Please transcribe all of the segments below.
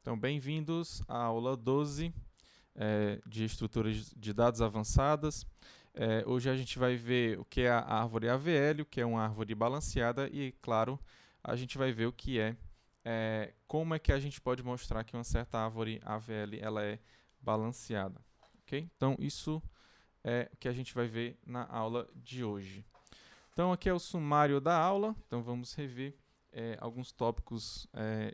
Então, bem-vindos à aula 12 de estruturas de dados avançadas. Hoje a gente vai ver o que é a árvore AVL, o que é uma árvore balanceada e, claro, a gente vai ver o que como é que a gente pode mostrar que uma certa árvore AVL ela é balanceada. Okay? Então, isso é o que a gente vai ver na aula de hoje. Então, aqui é o sumário da aula. Então, vamos rever alguns tópicos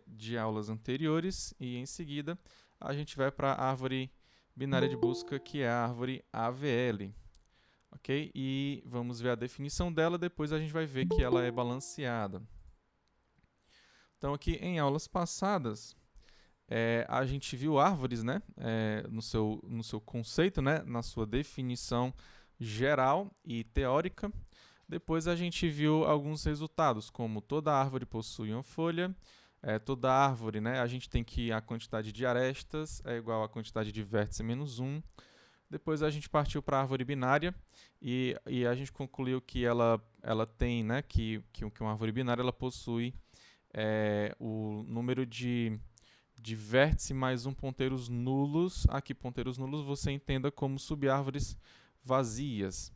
de aulas anteriores e, em seguida, a gente vai para a árvore binária de busca, que é a árvore AVL. Ok? E vamos ver a definição dela, depois a gente vai ver que ela é balanceada. Então, aqui em aulas passadas, a gente viu árvores, né, no seu conceito, né, na sua definição geral e teórica. Depois a gente viu alguns resultados, como toda árvore possui uma folha, toda árvore, né, a gente tem que a quantidade de arestas é igual à quantidade de vértices menos 1. Depois a gente partiu para a árvore binária e a gente concluiu que ela tem, né, que uma árvore binária ela possui o número de vértice mais ponteiros nulos. Aqui, ponteiros nulos você entenda como subárvores vazias.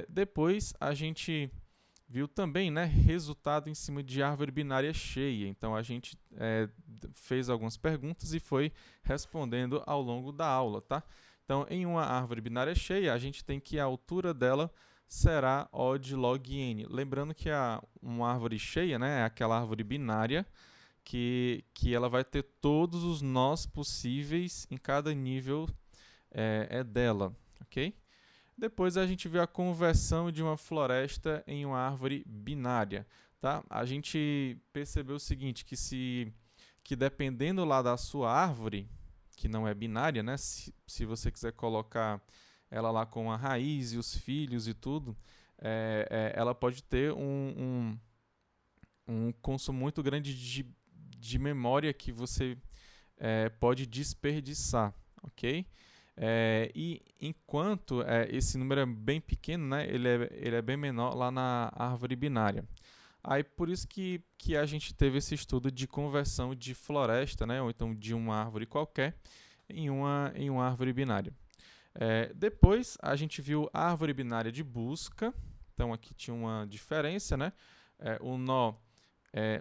Depois a gente viu também, né, resultado em cima de árvore binária cheia. Então a gente fez algumas perguntas e foi respondendo ao longo da aula, tá? Então, em uma árvore binária cheia, a gente tem que a altura dela será O de log n. Lembrando que uma árvore cheia, né, é aquela árvore binária que ela vai ter todos os nós possíveis em cada nível dela, ok? Depois a gente vê a conversão de uma floresta em uma árvore binária, tá? A gente percebeu o seguinte, que dependendo lá da sua árvore, que não é binária, né? Se você quiser colocar ela lá com a raiz e os filhos e tudo, ela pode ter um consumo muito grande de memória que você pode desperdiçar, ok? E enquanto esse número é bem pequeno, né, ele é bem menor lá na árvore binária. Aí por isso que a gente teve esse estudo de conversão de floresta, né, ou então de uma árvore qualquer, em uma árvore binária. Depois a gente viu a árvore binária de busca. Então aqui tinha uma diferença, né?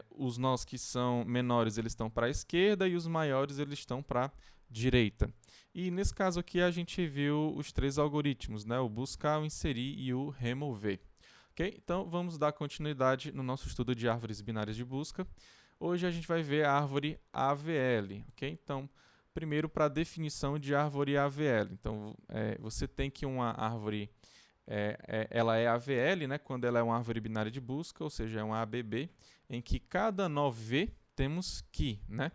Os nós que são menores eles estão para a esquerda e os maiores eles estão para a direita. E nesse caso aqui a gente viu os três algoritmos, né? O buscar, o inserir e o remover. Okay? Então vamos dar continuidade no nosso estudo de árvores binárias de busca. Hoje a gente vai ver a árvore AVL. Okay? Então, primeiro para a definição de árvore AVL. Então, você tem que uma árvore ela é AVL, né, quando ela é uma árvore binária de busca, ou seja, é uma ABB, em que cada nó V temos que, né?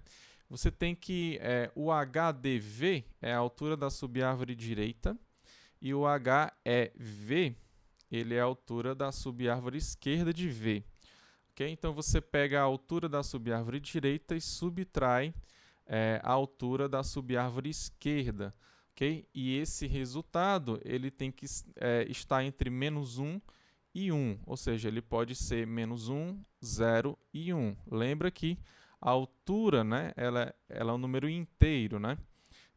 Você tem que o HDV é a altura da subárvore direita e o HEV ele é a altura da subárvore esquerda de V. Okay? Então você pega a altura da subárvore direita e subtrai a altura da subárvore esquerda. Okay? E esse resultado ele tem que estar entre menos 1 e 1, ou seja, ele pode ser menos 1, 0 e 1. Lembra que a altura, né, ela é um número inteiro, né?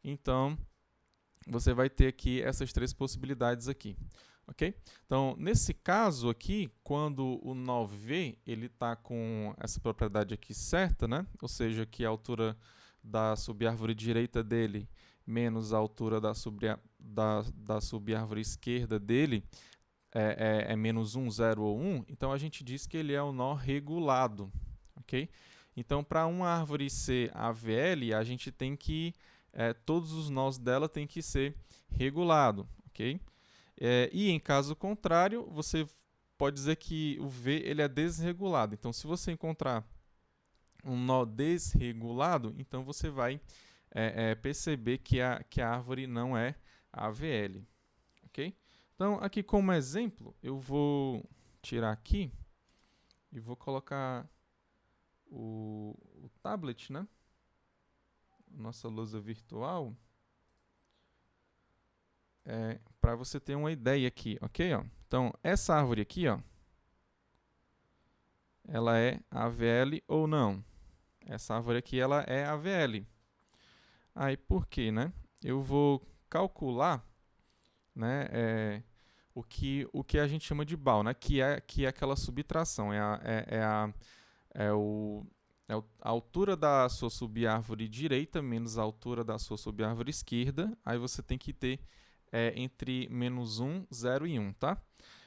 Então, você vai ter aqui essas três possibilidades aqui. Ok? Então, nesse caso aqui, quando o nó V ele está com essa propriedade aqui certa, né? Ou seja, que a altura da subárvore direita dele menos a altura da subárvore esquerda dele é menos 1, 0 ou 1, então a gente diz que ele é um nó regulado. Ok? Então, para uma árvore ser AVL, a gente tem que todos os nós dela têm que ser regulado. Ok? E em caso contrário, você pode dizer que o V ele é desregulado. Então, se você encontrar um nó desregulado, então você vai perceber que a árvore não é AVL. Ok? Então, aqui como exemplo, eu vou tirar aqui e vou colocar o tablet, né? Nossa lousa virtual. Para você ter uma ideia aqui, ok? Ó. Então, essa árvore aqui, ó, ela é AVL ou não? Essa árvore aqui ela é AVL. Aí por quê, né? Eu vou calcular, né, o que a gente chama de BAU, né, que é aquela subtração, a altura da sua subárvore direita menos a altura da sua subárvore esquerda. Aí você tem que ter entre menos 1, 0 e 1, tá?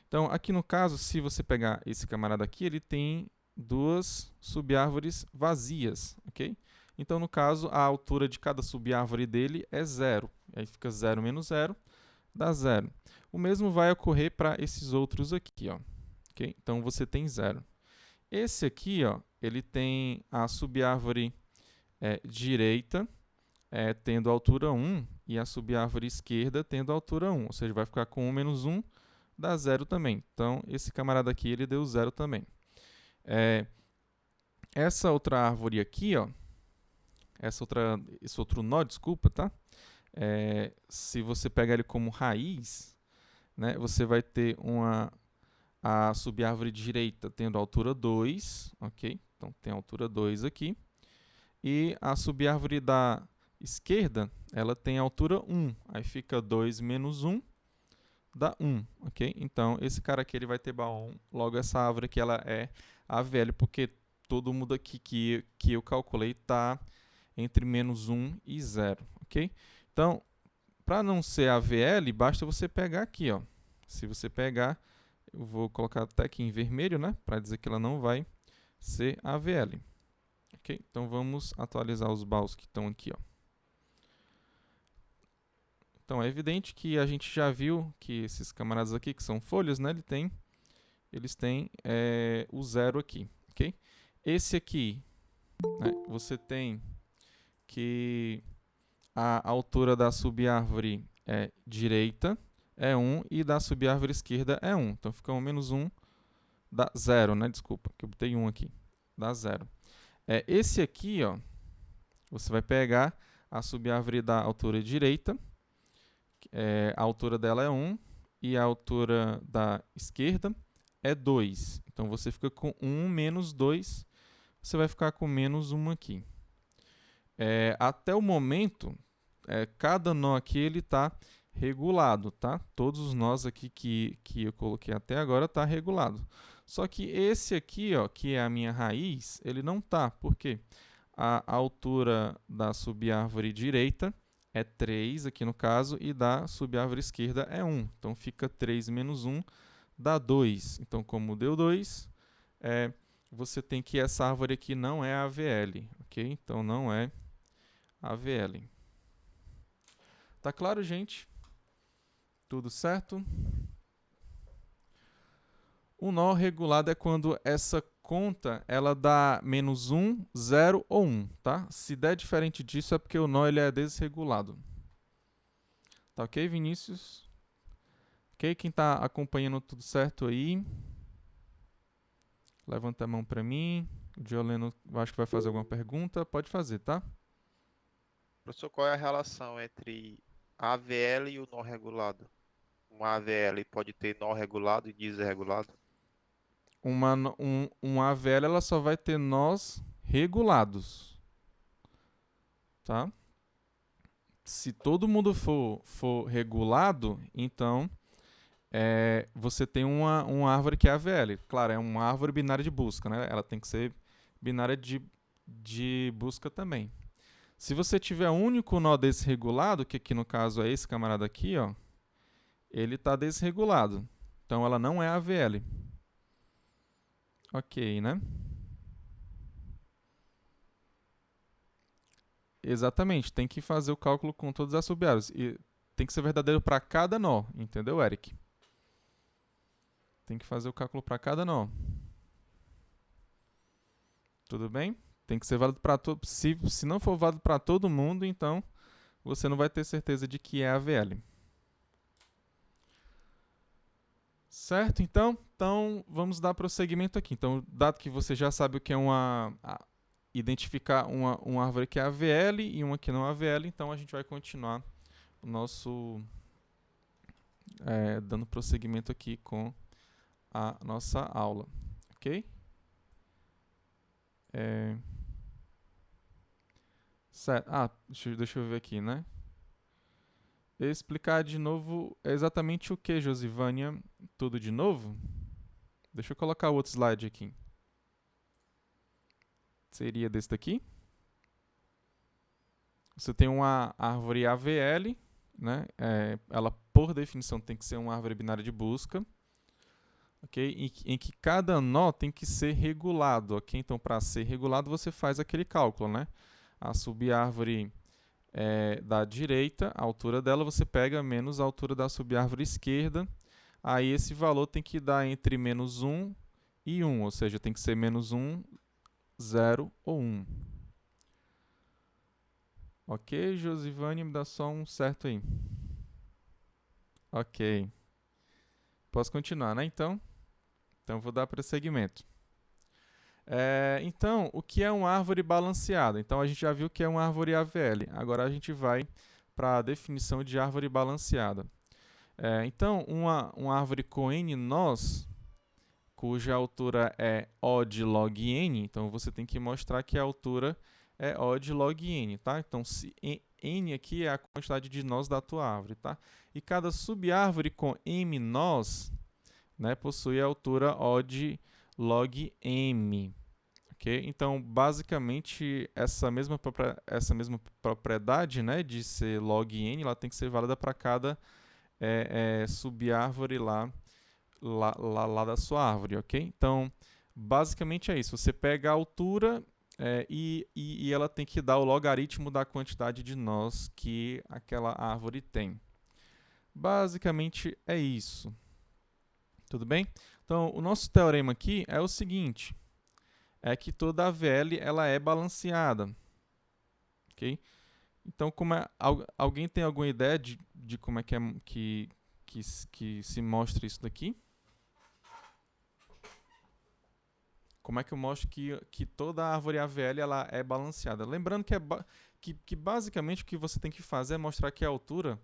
Então, aqui no caso, se você pegar esse camarada aqui, ele tem duas subárvores vazias, ok? Então, no caso, a altura de cada subárvore dele é 0. Aí fica 0 menos 0, dá 0. O mesmo vai ocorrer para esses outros aqui, ó. Okay? Então, você tem 0. Esse aqui, ó, ele tem a subárvore direita tendo altura 1 e a subárvore esquerda tendo altura 1. Ou seja, vai ficar com 1 menos 1, dá 0 também. Então, esse camarada aqui, ele deu 0 também. Essa outra árvore aqui, ó, esse outro nó, desculpa, tá? Se você pegar ele como raiz, né, você vai ter a subárvore direita tendo altura 2, ok? Então, tem altura 2 aqui. E a subárvore da esquerda, ela tem altura 1. Aí fica 2 menos 1, dá 1, ok? Então, esse cara aqui ele vai ter BAU 1. Logo, essa árvore aqui ela é AVL, porque todo mundo aqui que eu calculei está entre menos 1 e 0, ok? Então, para não ser AVL, basta você pegar aqui, ó. Se você pegar, eu vou colocar até aqui em vermelho, né? Para dizer que ela não vai ser AVL. Ok? Então, vamos atualizar os BAUs que estão aqui, ó. Então, é evidente que a gente já viu que esses camaradas aqui, que são folhas, né? Eles têm o 0 aqui, ok? Esse aqui, né, você tem que a altura da subárvore direita é 1 e da subárvore esquerda é 1. Então, fica 1 menos 1, dá 0, né? Desculpa, que eu botei 1 aqui. Dá 0. Esse aqui, ó, você vai pegar a subárvore da altura direita, a altura dela é 1 e a altura da esquerda é 2. Então, você fica com 1 menos 2, você vai ficar com menos 1 aqui. Até o momento, cada nó aqui ele está regulado, tá? Todos os nós aqui que eu coloquei até agora está regulado. Só que esse aqui, ó, que é a minha raiz, ele não tá. Por quê? A altura da subárvore direita é 3, aqui no caso, e da subárvore esquerda é 1. Então, fica 3 menos 1, dá 2. Então, como deu 2, você tem que essa árvore aqui não é AVL, ok? Então, não é AVL. Tá claro, gente? Tudo certo? O nó regulado é quando essa conta ela dá menos 1, 0 ou 1, tá? Se der diferente disso é porque o nó ele é desregulado. Tá ok, Vinícius? Ok, quem está acompanhando tudo certo aí? Levanta a mão para mim. O Dioleno, acho que vai fazer alguma pergunta. Pode fazer, tá? Professor, qual é a relação entre AVL e o nó regulado? Uma AVL pode ter nó regulado e desregulado? Uma AVL ela só vai ter nós regulados, tá? Se todo mundo for regulado, então você tem uma árvore que é AVL. Claro, é uma árvore binária de busca, né? Ela tem que ser binária de busca também. Se você tiver um único nó desregulado, que aqui no caso é esse camarada aqui, ó, ele está desregulado. Então ela não é AVL. Ok, né? Exatamente, tem que fazer o cálculo com todas as subárvores. E tem que ser verdadeiro para cada nó, entendeu, Eric? Tem que fazer o cálculo para cada nó. Tudo bem? Tem que ser válido para todo. Se não for válido para todo mundo, então você não vai ter certeza de que é AVL. Certo? Então vamos dar prosseguimento aqui. Então, dado que você já sabe o que é identificar uma árvore que é AVL e uma que não é AVL, então a gente vai continuar o nosso dando prosseguimento aqui com a nossa aula, ok? Certo. Ah, deixa eu ver aqui, né? Explicar de novo exatamente o que, Josivânia? Tudo de novo? Deixa eu colocar o outro slide aqui. Seria desse daqui. Você tem uma árvore AVL, né? Ela, por definição, tem que ser uma árvore binária de busca. Okay? Em que cada nó tem que ser regulado. Okay? Então, para ser regulado, você faz aquele cálculo. Né? A subárvore da direita, a altura dela, você pega menos a altura da subárvore esquerda. Aí esse valor tem que dar entre menos 1 e 1, ou seja, tem que ser menos 1, 0 ou 1. Ok, Josivane, me dá só um certo aí. Ok. Posso continuar, né, então? Então, vou dar prosseguimento. Então, o que é uma árvore balanceada? Então, a gente já viu que é uma árvore AVL. Agora, a gente vai para a definição de árvore balanceada. Então, uma árvore com N nós, cuja altura é O de log N, então você tem que mostrar que a altura é O de log N, tá? Então, N aqui é a quantidade de nós da tua árvore, tá? E cada subárvore com M nós, né, possui a altura O de log M. Okay? Então, basicamente, essa mesma propriedade, né, de ser log N, ela tem que ser válida para cada subárvore lá da sua árvore, ok? Então, basicamente é isso. Você pega a altura e ela tem que dar o logaritmo da quantidade de nós que aquela árvore tem. Basicamente é isso. Tudo bem? Então, o nosso teorema aqui é o seguinte, é que toda AVL ela é balanceada, ok? Então, alguém tem alguma ideia de como é que se mostra isso daqui? Como é que eu mostro que toda a árvore AVL ela é balanceada? Lembrando que basicamente o que você tem que fazer é mostrar que a altura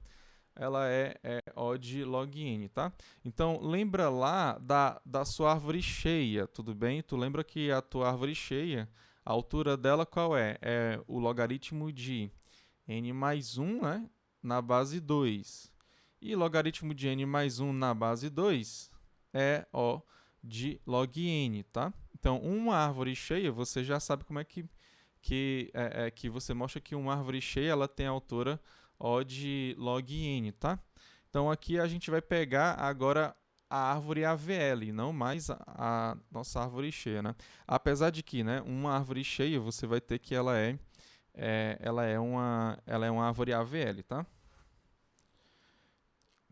ela é O de log N, tá? Então, lembra lá da sua árvore cheia, tudo bem? Tu lembra que a tua árvore cheia, a altura dela qual é? É o logaritmo de N mais 1, né, na base 2. E logaritmo de N mais 1 na base 2 é O de log N, tá? Então, uma árvore cheia, você já sabe como é que você mostra que uma árvore cheia ela tem a altura O de log N, tá? Então, aqui a gente vai pegar agora a árvore AVL, não mais a nossa árvore cheia, né? Apesar de que, né, uma árvore cheia, você vai ter que ela é uma árvore AVL, tá?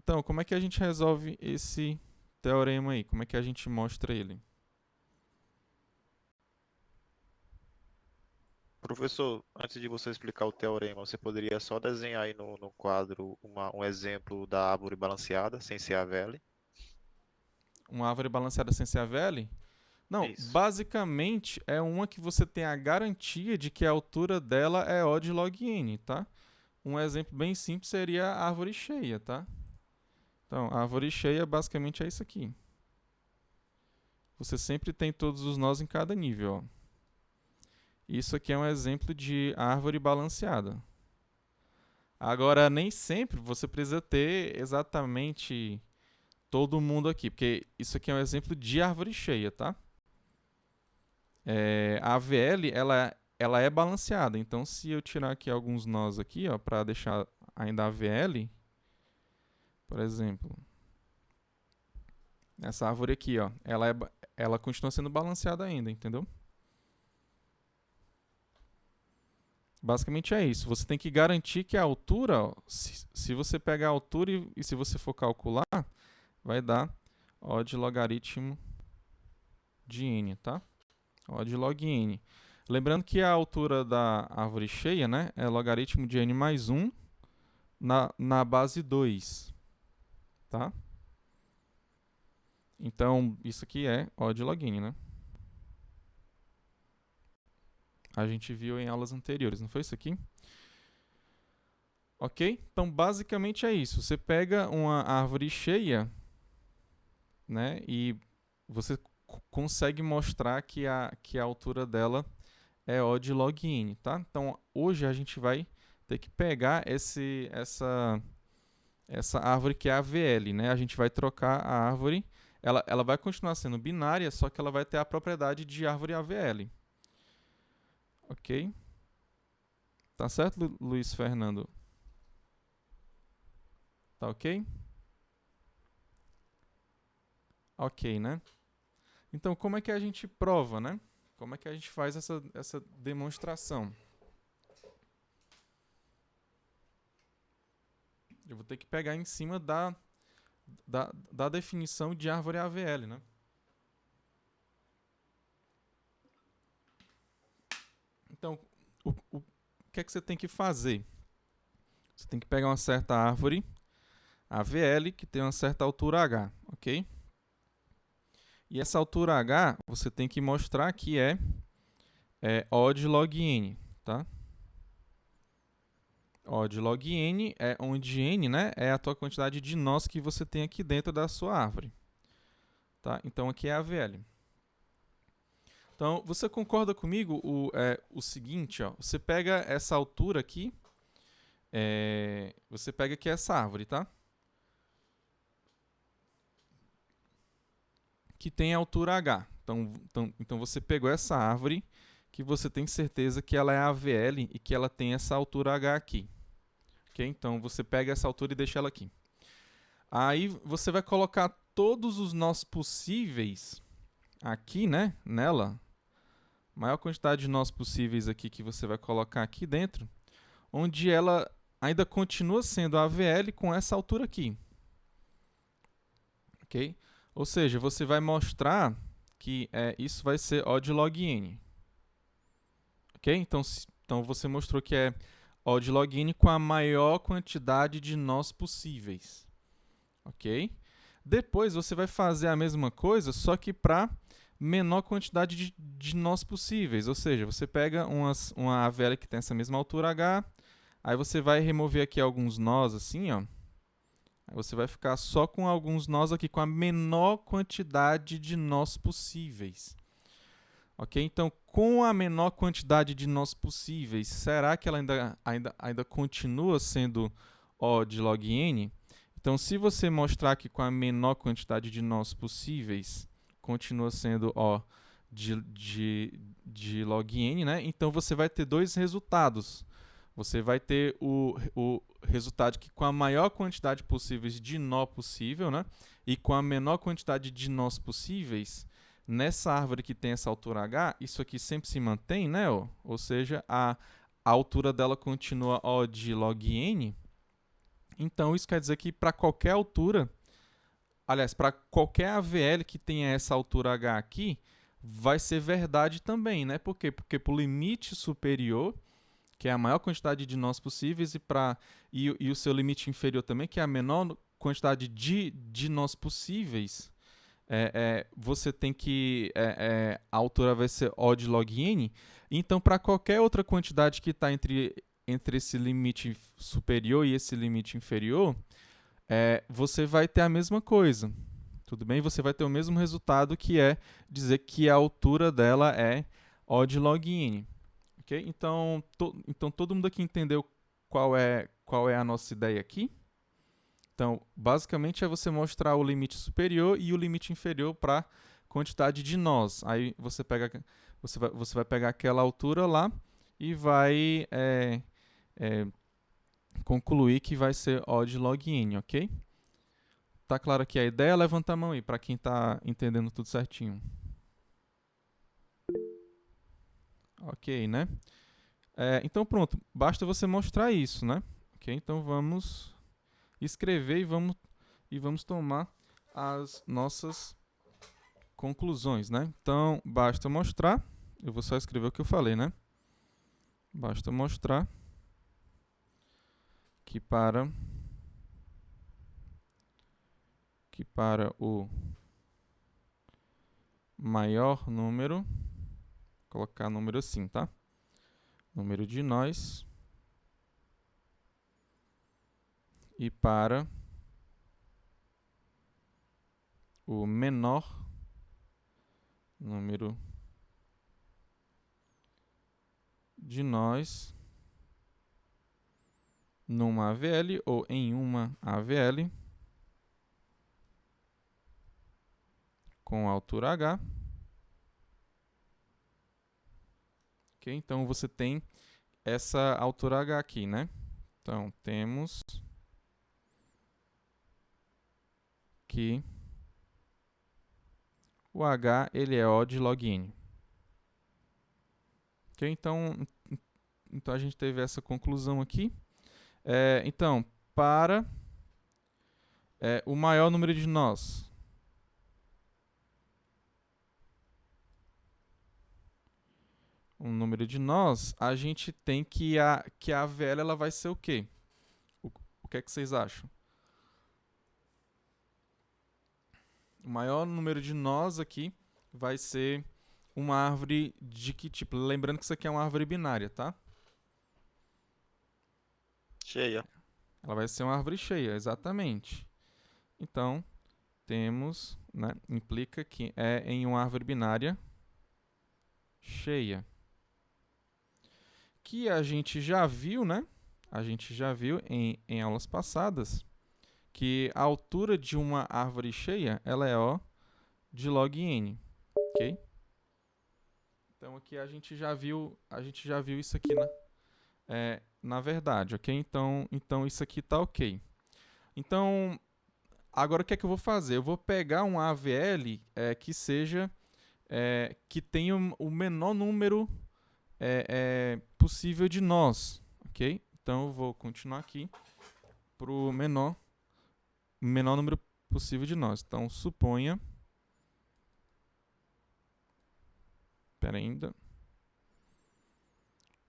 Então, como é que a gente resolve esse teorema aí? Como é que a gente mostra ele? Professor, antes de você explicar o teorema, você poderia só desenhar aí no quadro um exemplo da árvore balanceada, sem ser a VL? Uma árvore balanceada sem ser AVL? Não, Isso. basicamente é uma que você tem a garantia de que a altura dela é O de log N, tá? Um exemplo bem simples seria a árvore cheia, tá? Então, a árvore cheia basicamente é isso aqui. Você sempre tem todos os nós em cada nível, ó. Isso aqui é um exemplo de árvore balanceada. Agora, nem sempre você precisa ter exatamente todo mundo aqui, porque isso aqui é um exemplo de árvore cheia, tá? A AVL, ela é balanceada. Então, se eu tirar aqui alguns nós aqui, ó, para deixar ainda a AVL, por exemplo, essa árvore aqui, ó, ela continua sendo balanceada ainda, entendeu? Basicamente é isso. Você tem que garantir que a altura, ó, se você pegar a altura e se você for calcular, vai dar O de logaritmo de n, tá? O de log n. Lembrando que a altura da árvore cheia, né, é logaritmo de n mais 1 na base 2, tá? Então, isso aqui é O de log n, né? A gente viu em aulas anteriores, não foi isso aqui? Ok? Então, basicamente é isso. Você pega uma árvore cheia, né, e você consegue mostrar que a altura dela é O de log n, tá? Então, hoje a gente vai ter que pegar essa árvore que é a VL, né? A gente vai trocar a árvore, ela vai continuar sendo binária, só que ela vai ter a propriedade de árvore AVL. Ok? Tá certo, Luiz Fernando? Tá ok? Ok, né? Então, como é que a gente prova, né? Como é que a gente faz essa demonstração? Eu vou ter que pegar em cima da definição de árvore AVL, né? Então, o que é que você tem que fazer? Você tem que pegar uma certa árvore AVL que tem uma certa altura H, ok? E essa altura H você tem que mostrar que é O de log n, tá? O de log n é onde n, né, é a tua quantidade de nós que você tem aqui dentro da sua árvore, tá? Então aqui é a AVL. Então, você concorda comigo o seguinte, ó, você pega essa altura aqui, você pega aqui essa árvore, tá? Que tem a altura H. Então você pegou essa árvore que você tem certeza que ela é AVL e que ela tem essa altura H aqui. Okay? Então você pega essa altura e deixa ela aqui. Aí você vai colocar todos os nós possíveis aqui, né, nela. Maior quantidade de nós possíveis aqui que você vai colocar aqui dentro, onde ela ainda continua sendo AVL com essa altura aqui. Ok? Ou seja, você vai mostrar que isso vai ser O de log n. Ok? Então você mostrou que é O de log n com a maior quantidade de nós possíveis. Ok? Depois você vai fazer a mesma coisa, só que para menor quantidade de nós possíveis. Ou seja, você pega uma AVL que tem essa mesma altura H, aí você vai remover aqui alguns nós assim, ó. Aí você vai ficar só com alguns nós aqui, com a menor quantidade de nós possíveis. Ok? Então, com a menor quantidade de nós possíveis, será que ela ainda continua sendo O de log n? Então, se você mostrar que com a menor quantidade de nós possíveis continua sendo O de log n, né? Então você vai ter dois resultados. Você vai ter o resultado que com a maior quantidade possível de nó possível, né? E com a menor quantidade de nós possíveis, nessa árvore que tem essa altura H, isso aqui sempre se mantém, né? Ou seja, a altura dela continua O de log n. Então isso quer dizer que para qualquer altura, aliás, para qualquer AVL que tenha essa altura H aqui, vai ser verdade também, né? Por quê? Porque para o limite superior, que é a maior quantidade de nós possíveis, e o seu limite inferior também, que é a menor quantidade de nós possíveis, você tem que a altura vai ser O de log n. Então, para qualquer outra quantidade que está entre esse limite superior e esse limite inferior, você vai ter a mesma coisa. Tudo bem? Você vai ter o mesmo resultado, que é dizer que a altura dela é O de log n. Okay? Então todo mundo aqui entendeu qual é a nossa ideia aqui? Então, basicamente é você mostrar o limite superior e o limite inferior para quantidade de nós. Aí você vai pegar aquela altura lá e vai concluir que vai ser O de log n, ok? Tá claro aqui a ideia? Levanta a mão aí para quem está entendendo tudo certinho. Ok, né? Então pronto, basta você mostrar isso, né? Ok, então vamos escrever e vamos tomar as nossas conclusões, né? Então basta mostrar, eu vou só escrever o que eu falei, né? Basta mostrar que para o maior número, colocar número assim, tá? Número de nós, e para o menor número de nós numa AVL ou em uma AVL com altura H. Ok? Então, você tem essa altura H aqui, né? Então, temos que o H ele é O de log N. Ok? Então, a gente teve essa conclusão aqui. Então, para o maior número de nós, a gente tem que a AVL ela vai ser o quê? O que é que vocês acham? O maior número de nós aqui vai ser uma árvore de que tipo? Lembrando que isso aqui é uma árvore binária, tá? Cheia. Ela vai ser uma árvore cheia, exatamente. Então, temos, né, implica que é em uma árvore binária cheia. Que a gente já viu, né? A gente já viu em aulas passadas que a altura de uma árvore cheia ela é O de log N, ok? Então aqui a gente já viu isso aqui na verdade, ok? Então isso aqui tá ok. Então agora o que é que eu vou fazer? Eu vou pegar um AVL que seja que tenha o menor número possível de nós, ok? Então eu vou continuar aqui para o menor número possível de nós. Então suponha, espera ainda,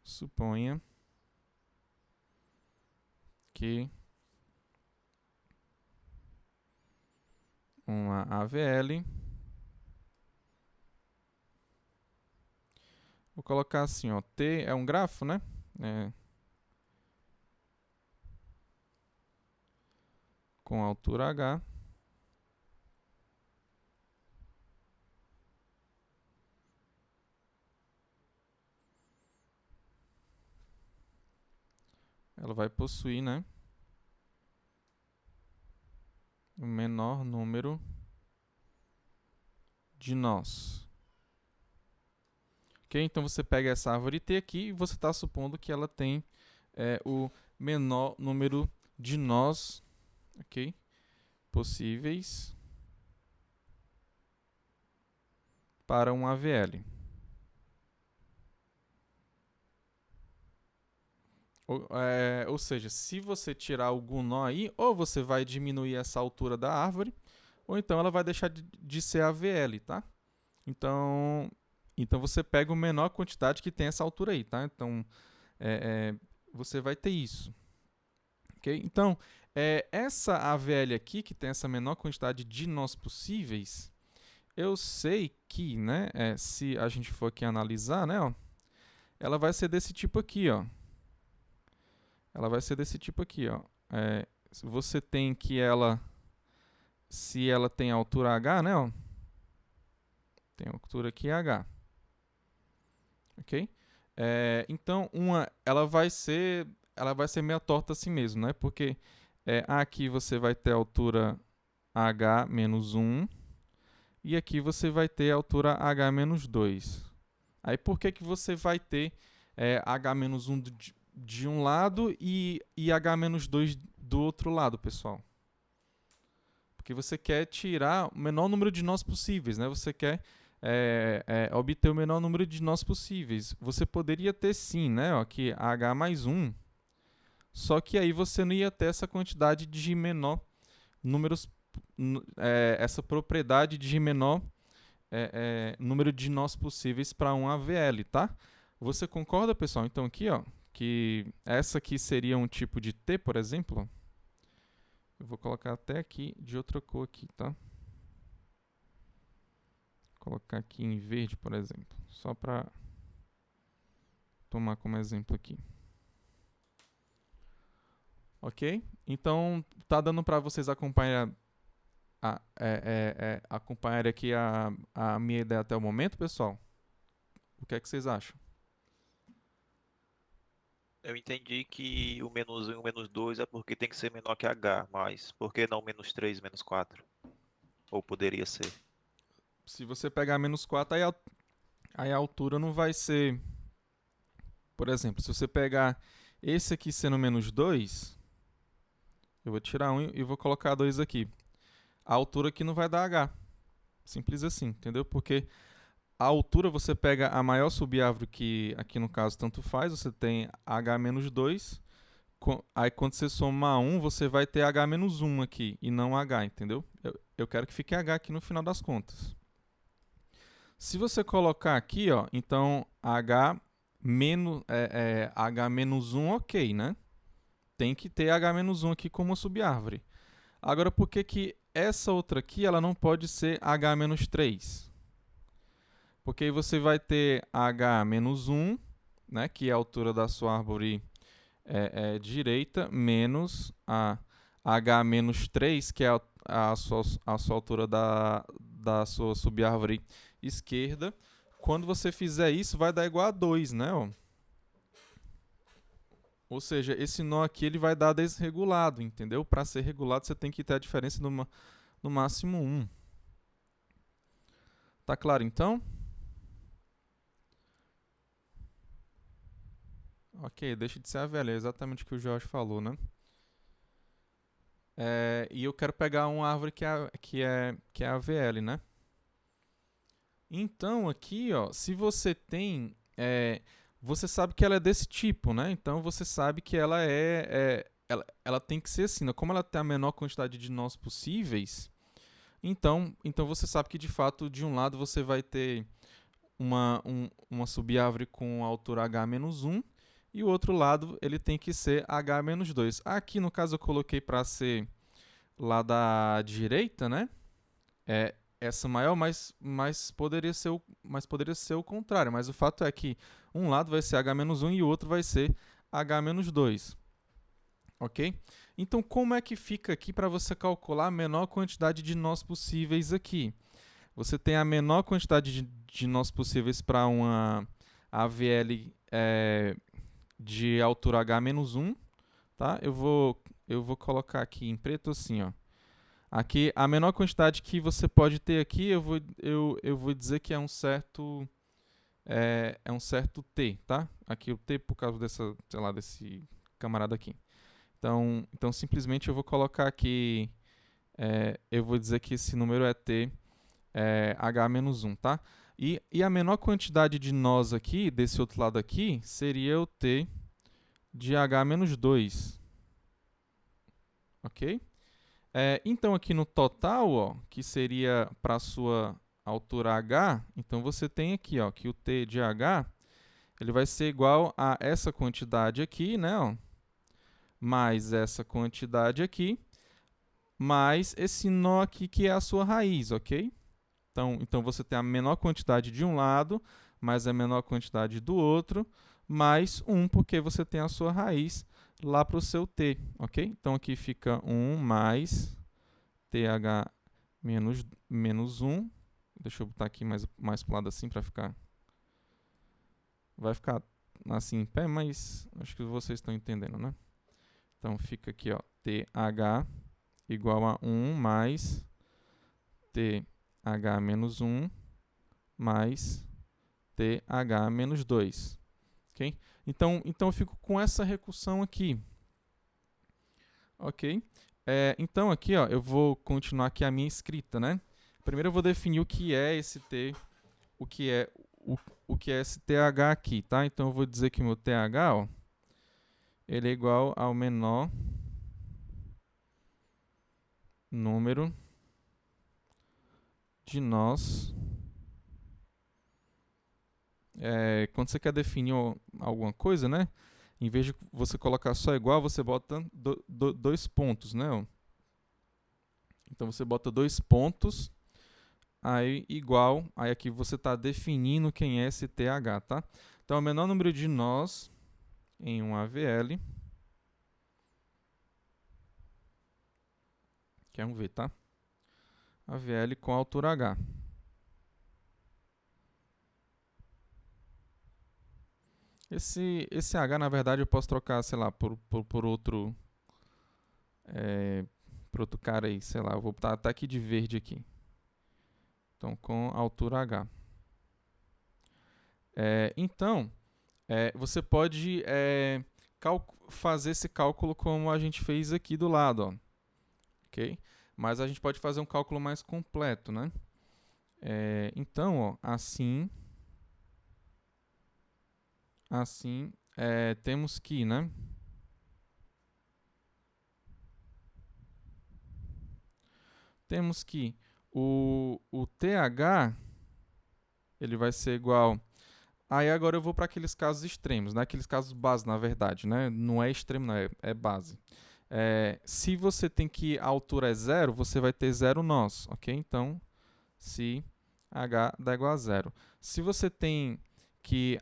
suponha que uma AVL, vou colocar assim, ó, T é um grafo, né? Com altura H. Ela vai possuir, né, o menor número de nós. Ok? Então você pega essa árvore T aqui e você está supondo que ela tem o menor número de nós, ok? Possíveis para um AVL. Ou seja, se você tirar algum nó aí, ou você vai diminuir essa altura da árvore, ou então ela vai deixar de ser AVL, tá? Então você pega a menor quantidade que tem essa altura aí, tá? Então você vai ter isso. Okay? Então, essa AVL aqui, que tem essa menor quantidade de nós possíveis, eu sei que, né, se a gente for aqui analisar, né, ó, ela vai ser desse tipo aqui, ó. Ela vai ser desse tipo aqui, ó. Você tem que se ela tem altura H, né, ó, tem altura aqui H. Ok? Então, ela vai ser meio torta assim mesmo, né? Porque aqui você vai ter a altura H menos 1 e aqui você vai ter a altura H menos 2. Aí por que você vai ter H menos 1 de um lado e H menos 2 do outro lado, pessoal? Porque você quer tirar o menor número de nós possíveis, né? Você quer obter o menor número de nós possíveis. Você poderia ter sim, né? Ó, aqui H mais 1. Só que aí você não ia ter essa quantidade de menor números, essa propriedade de menor número de nós possíveis para um AVL, tá? Você concorda, pessoal? Então aqui, ó, que essa aqui seria um tipo de T, por exemplo. Eu vou colocar até aqui de outra cor aqui, tá? Vou colocar aqui em verde, por exemplo, só para tomar como exemplo aqui. Ok? Então, tá dando para vocês acompanhar aqui a minha ideia até o momento, pessoal? O que é que vocês acham? Eu entendi que o menos 1 e o menos 2 é porque tem que ser menor que H, mas por que não menos 3, menos 4? Ou poderia ser? Se você pegar menos 4, aí a altura não vai ser. Por exemplo, se você pegar esse aqui sendo menos 2, eu vou tirar 1 e vou colocar 2 aqui. A altura aqui não vai dar H. Simples assim, entendeu? Porque a altura você pega a maior subárvore que aqui no caso tanto faz, você tem H menos 2. Aí quando você soma 1, você vai ter H menos 1 aqui e não H, entendeu? Eu quero que fique H aqui no final das contas. Se você colocar aqui, ó, então H menos 1, ok, né? Tem que ter H menos 1 aqui como subárvore. Agora, por que que essa outra aqui ela não pode ser H menos 3? Porque aí você vai ter H menos 1, né, que é a altura da sua árvore direita, menos a H menos 3, que é a sua altura da sua subárvore esquerda. Quando você fizer isso, vai dar igual a 2, né? Ó? Ou seja, esse nó aqui ele vai dar desregulado, entendeu? Para ser regulado, você tem que ter a diferença no máximo 1. Tá claro, então? Ok, deixa de ser a velha, é exatamente o que o Jorge falou, né? E eu quero pegar uma árvore que é a VL, né? Então, aqui, ó, se você tem. Você sabe que ela é desse tipo, né? Então você sabe que ela tem que ser assim, né? Como ela tem a menor quantidade de nós possíveis, então você sabe que de fato, de um lado você vai ter uma subárvore com altura H-1 e o outro lado ele tem que ser H-2. Aqui no caso eu coloquei para ser lá da direita, né? Essa maior, mas poderia ser o contrário. Mas o fato é que um lado vai ser H-1 e o outro vai ser H-2. Ok? Então, como é que fica aqui para você calcular a menor quantidade de nós possíveis aqui? Você tem a menor quantidade de nós possíveis para uma AVL de altura H-1, tá? Eu vou colocar aqui em preto assim, ó. Aqui, a menor quantidade que você pode ter aqui, eu vou dizer que é um certo T, tá? Aqui o T por causa desse camarada aqui. Então simplesmente eu vou colocar aqui, eu vou dizer que esse número é T H-1, tá? E a menor quantidade de nós aqui, desse outro lado aqui, seria o T de H-2, ok? Então, aqui no total, ó, que seria para a sua altura H, então você tem aqui ó, que o T de H ele vai ser igual a essa quantidade aqui, né, ó, mais essa quantidade aqui, mais esse nó aqui que é a sua raiz, ok? Então você tem a menor quantidade de um lado, mais a menor quantidade do outro, mais 1, porque você tem a sua raiz lá para o seu T, ok? Então aqui fica 1 mais TH menos 1. Deixa eu botar aqui mais para o lado assim para ficar. Vai ficar assim em pé, mas acho que vocês estão entendendo, né? Então fica aqui, ó, TH igual a 1 mais TH menos 1 mais TH menos 2. Ok? Então eu fico com essa recursão aqui. Ok? Então aqui ó, eu vou continuar aqui a minha escrita, né? Primeiro eu vou definir o que é esse T, o que é, o que é esse TH aqui, tá? Então eu vou dizer que o meu TH, ó, ele é igual ao menor número de nós. Quando você quer definir alguma coisa, né? Em vez de você colocar só igual, você bota dois pontos, né? Então você bota 2 pontos, aí igual, aí aqui você está definindo quem é esse TH, tá? Então, o menor número de nós em um AVL, que é um V, tá? AVL com altura H. Esse H, na verdade, eu posso trocar, sei lá, por outro, por outro cara aí, sei lá, eu vou botar até aqui de verde aqui. Então, com altura H. Então, você pode fazer esse cálculo como a gente fez aqui do lado, ó, ok? Mas a gente pode fazer um cálculo mais completo, né? Então, ó, assim temos que, né? Temos que o TH ele vai ser igual. Aí agora eu vou para aqueles casos extremos, né? Aqueles casos base, na verdade, né? Não é extremo, não, é base. Se você tem que a altura é zero, você vai ter zero nós, ok? Então, se h dá igual a zero. Se você tem que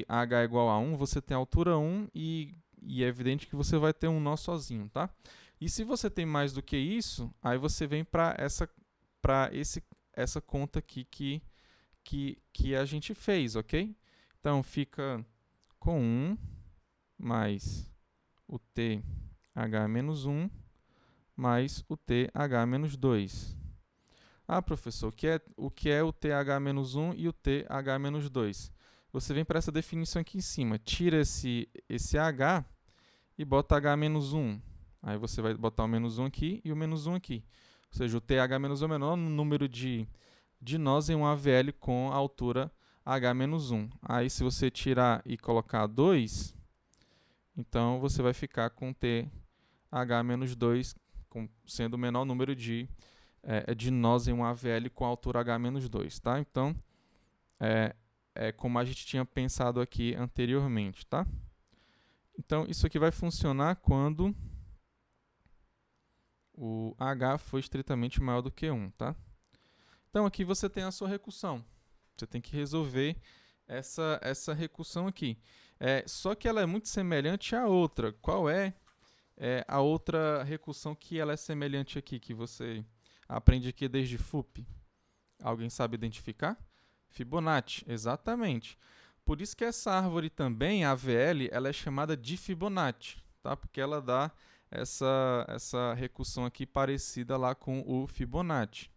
h é igual a 1, você tem a altura 1 e é evidente que você vai ter um nó sozinho, tá? E se você tem mais do que isso, aí você vem para essa conta aqui que a gente fez, ok? Então, fica com 1 mais o TH menos 1 mais o TH menos 2. Ah, professor, o que é o TH menos 1 e o TH menos 2? Você vem para essa definição aqui em cima, tira esse H e bota H menos 1. Aí você vai botar o menos 1 aqui e o menos 1 aqui. Ou seja, o TH menos 1 é o menor número de nós em um AVL com a altura H menos 1. Aí se você tirar e colocar 2, então você vai ficar com TH menos 2 sendo o menor número de nós em um AVL com a altura H menos 2, tá? Então, é como a gente tinha pensado aqui anteriormente, tá? Então, isso aqui vai funcionar quando o H for estritamente maior do que 1, tá? Então, aqui você tem a sua recursão. Você tem que resolver essa recursão aqui. Só que ela é muito semelhante à outra. Qual é a outra recursão que ela é semelhante aqui, que você aprende aqui desde FUP? Alguém sabe identificar? Fibonacci, exatamente. Por isso que essa árvore também, a AVL, ela é chamada de Fibonacci, tá? Porque ela dá essa recursão aqui parecida lá com o Fibonacci.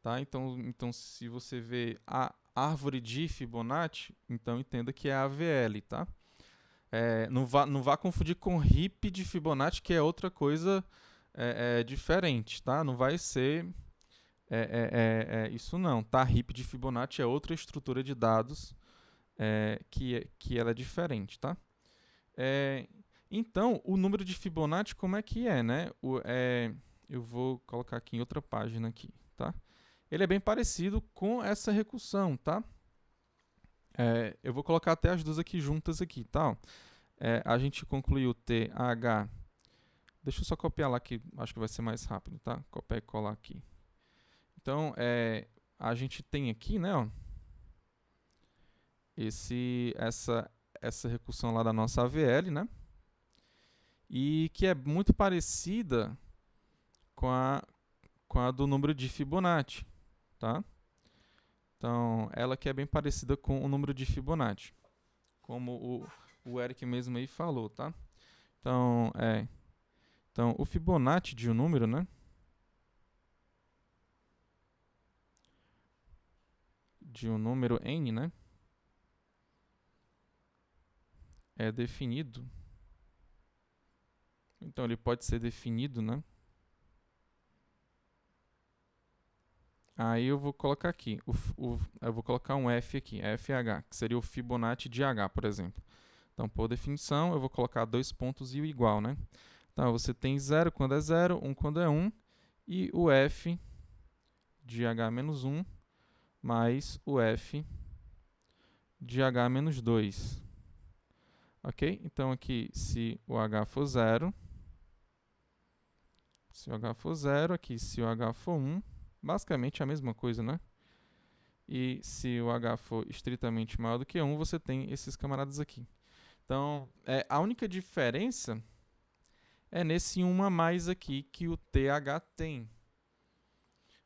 Tá? Então, se você vê a árvore de Fibonacci, então entenda que é a AVL, tá? Não vá confundir com RIP de Fibonacci, que é outra coisa diferente, tá? Não vai ser isso não, tá? RIP de Fibonacci é outra estrutura de dados que ela é diferente, tá? Então, o número de Fibonacci, como é que é, né? Eu vou colocar aqui em outra página aqui, tá? Ele é bem parecido com essa recursão, tá? Eu vou colocar até as duas aqui juntas aqui, tá? A gente concluiu TH. Deixa eu só copiar lá que acho que vai ser mais rápido, tá? Copiar e colar aqui. Então, a gente tem aqui, né, ó, essa recursão lá da nossa AVL, né? E que é muito parecida com a do número de Fibonacci, tá? Então, ela que é bem parecida com o número de Fibonacci, como o Eric mesmo aí falou, tá? Então, o Fibonacci de um número, né? De um número n, né? É definido. Então, ele pode ser definido, né? Aí eu vou colocar aqui, eu vou colocar um F aqui, FH, que seria o Fibonacci de H, por exemplo. Então, por definição, eu vou colocar dois pontos e o igual, né? Então, você tem 0 quando é 0, 1 quando é 1, e o F de H menos 1 mais o F de H menos 2. Ok? Então, aqui, se o H for 0, aqui, se o H for 1, basicamente a mesma coisa, né? E se o H for estritamente maior do que 1, você tem esses camaradas aqui. Então, a única diferença é nesse 1 a mais aqui que o TH tem.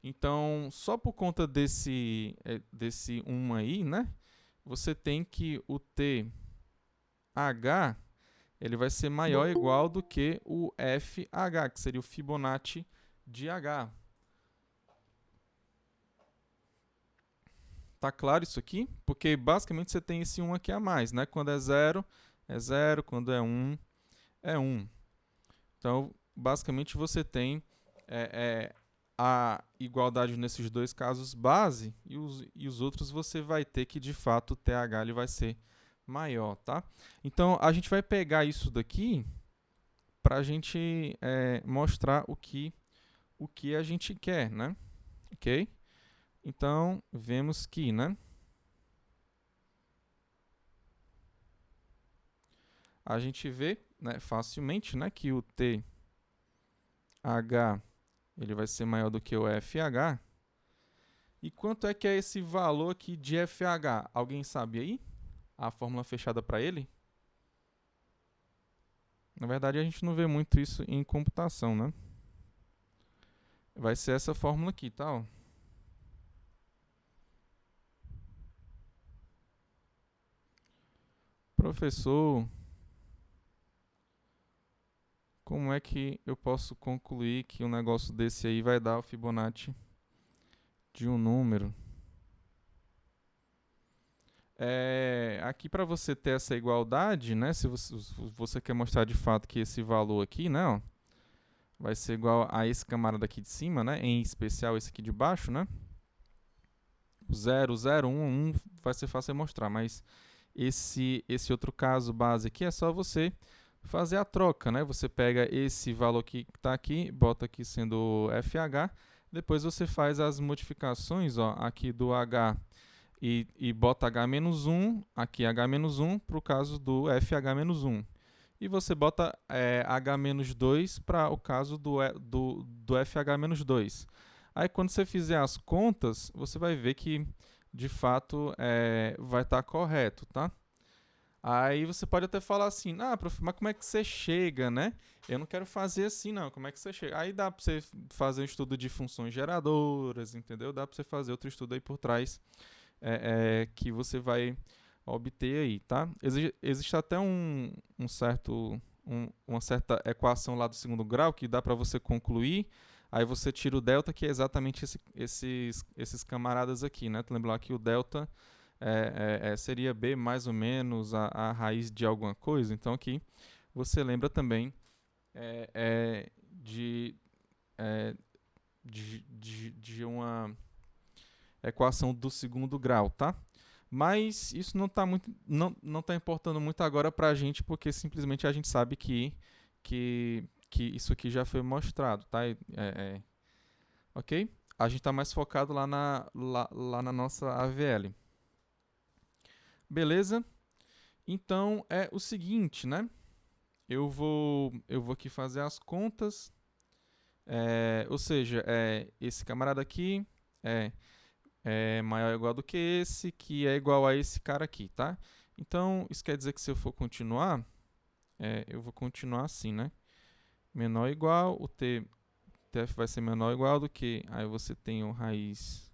Então, só por conta desse 1 aí, né? você tem que o TH ele vai ser maior ou igual do que o FH, que seria o Fibonacci de H. Tá claro isso aqui? Porque basicamente você tem esse 1 aqui a mais, né? Quando é 0, é 0. Quando é 1, é 1. Então, basicamente você tem a igualdade nesses dois casos base e os outros você vai ter que, de fato, o TH ele vai ser maior, tá? Então, a gente vai pegar isso daqui para a gente mostrar o que a gente quer, né? Ok? Então, vemos que, né? A gente vê, né, facilmente, né, que o TH ele vai ser maior do que o FH. E quanto é que é esse valor aqui de FH? Alguém sabe aí? A fórmula fechada para ele? Na verdade, a gente não vê muito isso em computação, né? Vai ser essa fórmula aqui, tá? Ó. Professor, como é que eu posso concluir que um negócio desse aí vai dar o Fibonacci de um número? Aqui para você ter essa igualdade, né? Se você quer mostrar de fato que esse valor aqui, né? Ó, vai ser igual a esse camarada aqui de cima, né? Em especial esse aqui de baixo, né? O 0, 0, 1, 1 vai ser fácil de mostrar, mas esse outro caso base aqui é só você fazer a troca, né? Você pega esse valor que está aqui, bota aqui sendo FH, depois você faz as modificações, ó, aqui do H e bota H-1, aqui H-1 para o caso do FH-1. E você bota H-2 para o caso do FH-2. Aí quando você fizer as contas, você vai ver que de fato vai estar correto, tá? Aí você pode até falar assim, prof, mas como é que você chega, né? Eu não quero fazer assim, não. Como é que você chega? Aí dá para você fazer um estudo de funções geradoras, entendeu? Dá para você fazer outro estudo aí por trás que você vai obter aí, tá? Existe até uma certa equação lá do segundo grau que dá para você concluir. Aí você tira o delta, que é exatamente esses camaradas aqui, né? Tu lembra lá que o delta seria b mais ou menos a raiz de alguma coisa. Então aqui você lembra também de uma equação do segundo grau, tá? Mas isso não está importando muito agora para a gente, porque simplesmente a gente sabe que isso aqui já foi mostrado, tá? Ok? A gente está mais focado lá na nossa AVL. Beleza? Então é o seguinte, né? Eu vou aqui fazer as contas. Ou seja, esse camarada aqui é maior ou igual do que esse, que é igual a esse cara aqui, tá? Então, isso quer dizer que se eu for continuar, eu vou continuar assim, né? Menor ou igual, o TF vai ser menor ou igual do que, aí você tem o raiz.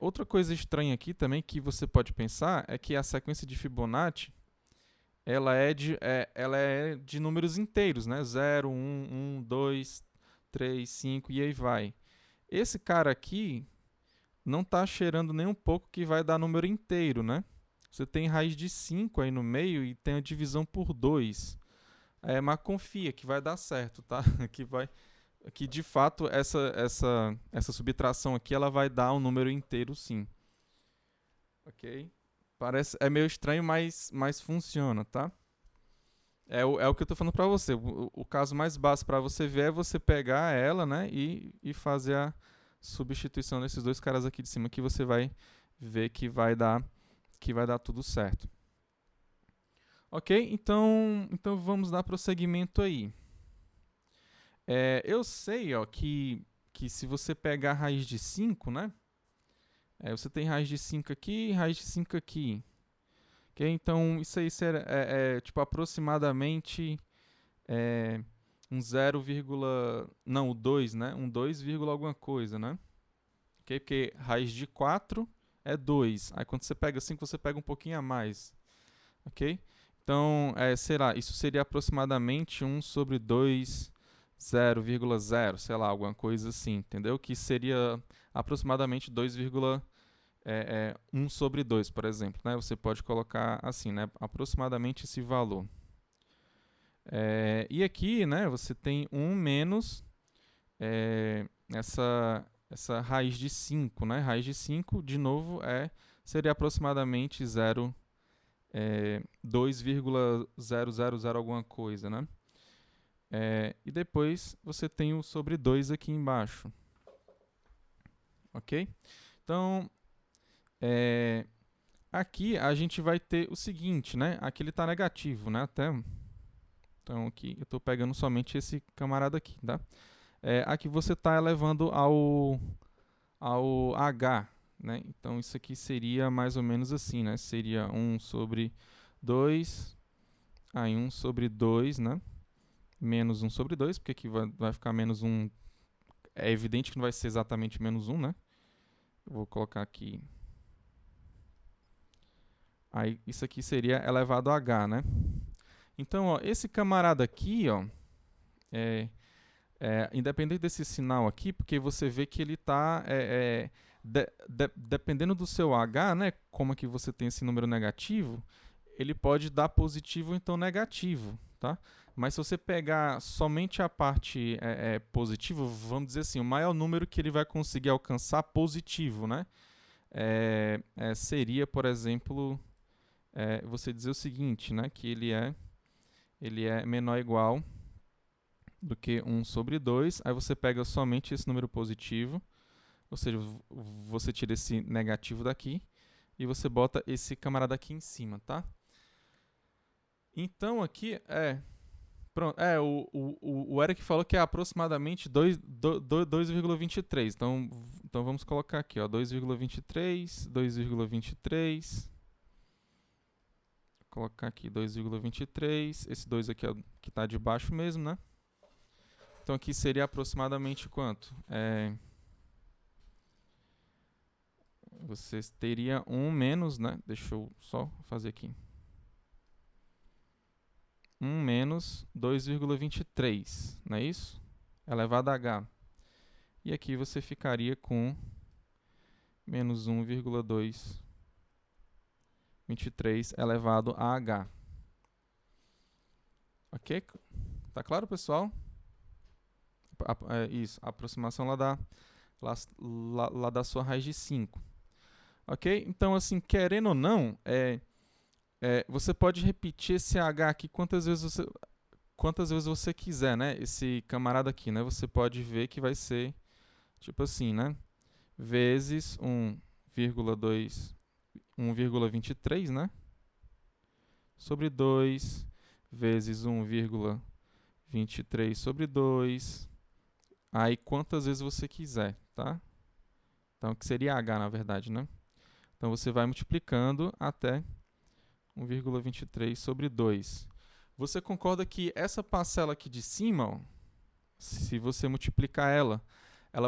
Outra coisa estranha aqui também que você pode pensar é que a sequência de Fibonacci, ela é de números inteiros, né? 0, 1, 1, 2, 3, 5 e aí vai. Esse cara aqui não está cheirando nem um pouco que vai dar número inteiro, né? Você tem raiz de 5 aí no meio e tem a divisão por 2. Mas confia que vai dar certo, tá? Que de fato essa subtração aqui ela vai dar um número inteiro sim. Ok? É meio estranho, mas funciona, tá? É o que eu estou falando para você. O caso mais básico para você ver é você pegar ela, né, e fazer a substituição desses dois caras aqui de cima, que você vai ver que vai dar tudo certo. Ok? Então vamos dar prosseguimento aí. Eu sei, ó, que se você pegar a raiz de 5, né? Você tem raiz de 5 aqui e raiz de 5 aqui. Okay? Então, isso aí tipo aproximadamente um 0, não, o 2, né? Um 2, alguma coisa, né? Okay? Porque raiz de 4 é 2. Aí quando você pega 5, você pega um pouquinho a mais. Ok? Então, sei lá, isso seria aproximadamente 1 sobre 2, 0,0, sei lá, alguma coisa assim, entendeu? Que seria aproximadamente 1 sobre 2, por exemplo, né? Você pode colocar assim, né? Aproximadamente esse valor. E aqui, né, você tem 1 menos essa raiz de 5, né? Raiz de 5, de novo, seria aproximadamente 2,000 alguma coisa, né? E depois você tem o sobre 2 aqui embaixo. Ok? Então, aqui a gente vai ter o seguinte, né? Aqui ele está negativo, né? Então aqui eu estou pegando somente esse camarada aqui, tá? Aqui você está elevando ao h, né? Então isso aqui seria mais ou menos assim, né? Seria 1 sobre 2, aí 1 sobre 2, né? Menos 1 sobre 2, porque aqui vai ficar menos 1. É evidente que não vai ser exatamente menos 1, né? Eu vou colocar aqui. Aí isso aqui seria elevado a h, né? Então, ó, esse camarada aqui, ó, independente desse sinal aqui, porque você vê que ele está dependendo do seu h, né? Como é que você tem esse número negativo, ele pode dar positivo ou então negativo, tá? Mas se você pegar somente a parte positiva, vamos dizer assim, o maior número que ele vai conseguir alcançar positivo, né? Seria, por exemplo, você dizer o seguinte, né? Que ele é menor ou igual do que 1 sobre 2. Aí você pega somente esse número positivo, ou seja, você tira esse negativo daqui e você bota esse camarada aqui em cima, tá? Então aqui pronto, o Eric falou que é aproximadamente 2,23. Então vamos colocar aqui, ó, 2,23, 2,23. Vou colocar aqui 2,23. Esse 2 aqui é o que está de baixo mesmo, né? Então aqui seria aproximadamente quanto? Vocês teriam 1 menos, né? Deixa eu só fazer aqui. 1 menos 2,23, não é isso? Elevado a h. E aqui você ficaria com menos 1,223 elevado a h. Ok? Tá claro, pessoal? Isso, a aproximação lá da sua raiz de 5. Ok? Então, assim, querendo ou não, você pode repetir esse h aqui quantas vezes você quiser, né? Esse camarada aqui, né? Você pode ver que vai ser tipo assim, né? Vezes 1,23, né? Sobre 2, vezes 1,23 sobre 2. Aí quantas vezes você quiser, tá? Então, que seria h, na verdade, né? Então, você vai multiplicando até 1,23 sobre 2. Você concorda que essa parcela aqui de cima, ó, se você multiplicar ela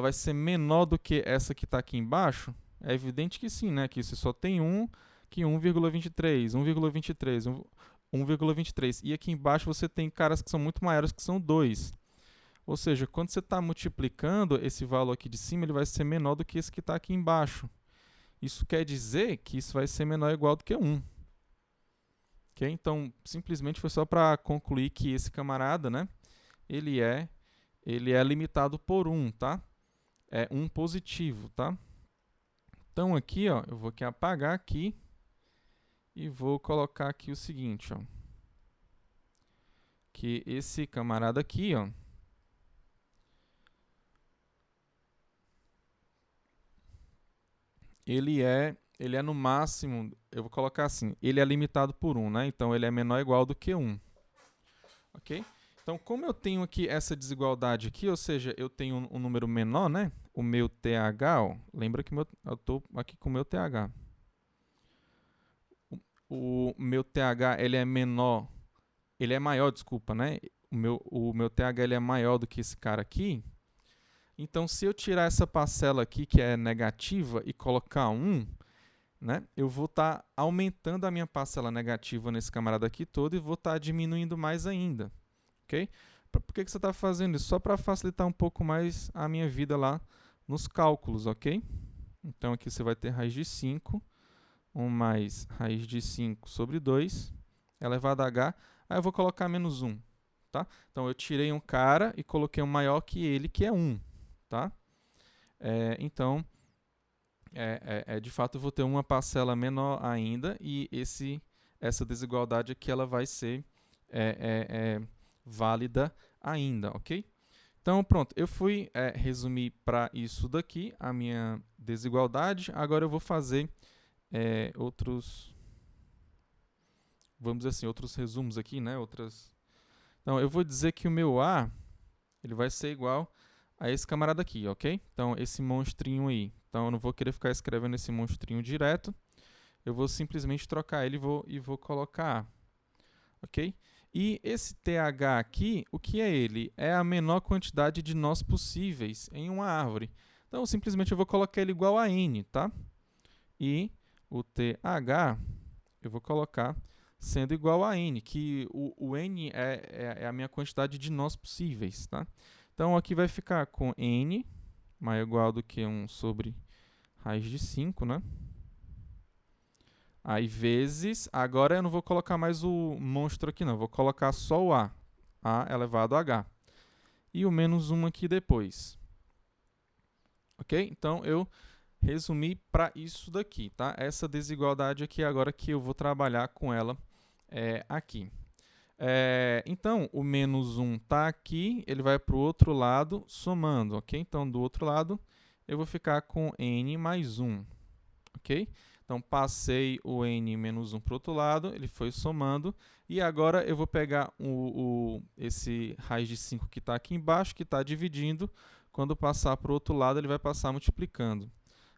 vai ser menor do que essa que está aqui embaixo? É evidente que sim, né? Que você só tem 1,23, 1,23, 1,23. E aqui embaixo você tem caras que são muito maiores, que são 2. Ou seja, quando você está multiplicando esse valor aqui de cima, ele vai ser menor do que esse que está aqui embaixo. Isso quer dizer que isso vai ser menor ou igual do que 1. Okay? Então, simplesmente foi só para concluir que esse camarada, né, ele é limitado por 1, tá? É 1 positivo, tá? Então, aqui, ó, eu vou aqui apagar aqui e vou colocar aqui o seguinte, ó, que esse camarada aqui, ó, ele é no máximo, eu vou colocar assim, ele é limitado por 1, né? Então, ele é menor ou igual do que 1. Ok? Então, como eu tenho aqui essa desigualdade aqui, ou seja, eu tenho um número menor, né? O meu TH, ó, lembra que eu estou aqui com o meu TH. O meu TH, ele é menor, ele é maior, desculpa, né? O meu TH, ele é maior do que esse cara aqui. Então, se eu tirar essa parcela aqui, que é negativa, e colocar 1, né, eu vou estar aumentando a minha parcela negativa nesse camarada aqui todo e vou estar diminuindo mais ainda, ok? Por que você está fazendo isso? Só para facilitar um pouco mais a minha vida lá nos cálculos, ok? Então aqui você vai ter raiz de 5, 1 mais raiz de 5 sobre 2, elevado a h, aí eu vou colocar menos 1, tá? Então eu tirei um cara e coloquei um maior que ele, que é 1, tá? Então, de fato, eu vou ter uma parcela menor ainda e essa desigualdade aqui ela vai ser válida ainda, ok? Então, pronto, eu fui resumir para isso daqui a minha desigualdade. Agora eu vou fazer outros, vamos dizer assim, outros resumos aqui, né? Então, eu vou dizer que o meu A ele vai ser igual a esse camarada aqui, ok? Então, esse monstrinho aí. Então, eu não vou querer ficar escrevendo esse monstrinho direto. Eu vou simplesmente trocar ele e vou colocar A, ok? E esse TH aqui, o que é ele? É a menor quantidade de nós possíveis em uma árvore. Então, simplesmente eu vou colocar ele igual a N, tá? E o TH eu vou colocar sendo igual a N, que o N é a minha quantidade de nós possíveis, tá? Então, aqui vai ficar com N maior ou igual do que 1 sobre raiz de 5, né? Aí, vezes, agora eu não vou colocar mais o monstro aqui, não. Vou colocar só o A elevado a H. E o menos 1 aqui depois. Ok? Então, eu resumi para isso daqui, tá? Essa desigualdade aqui, agora que eu vou trabalhar com ela aqui. Então, o menos 1 está aqui, ele vai para o outro lado, somando, ok? Então, do outro lado, eu vou ficar com n mais 1, ok? Então, passei o n menos 1 para o outro lado, ele foi somando, e agora eu vou pegar esse raiz de 5 que está aqui embaixo, que está dividindo, quando passar para o outro lado, ele vai passar multiplicando.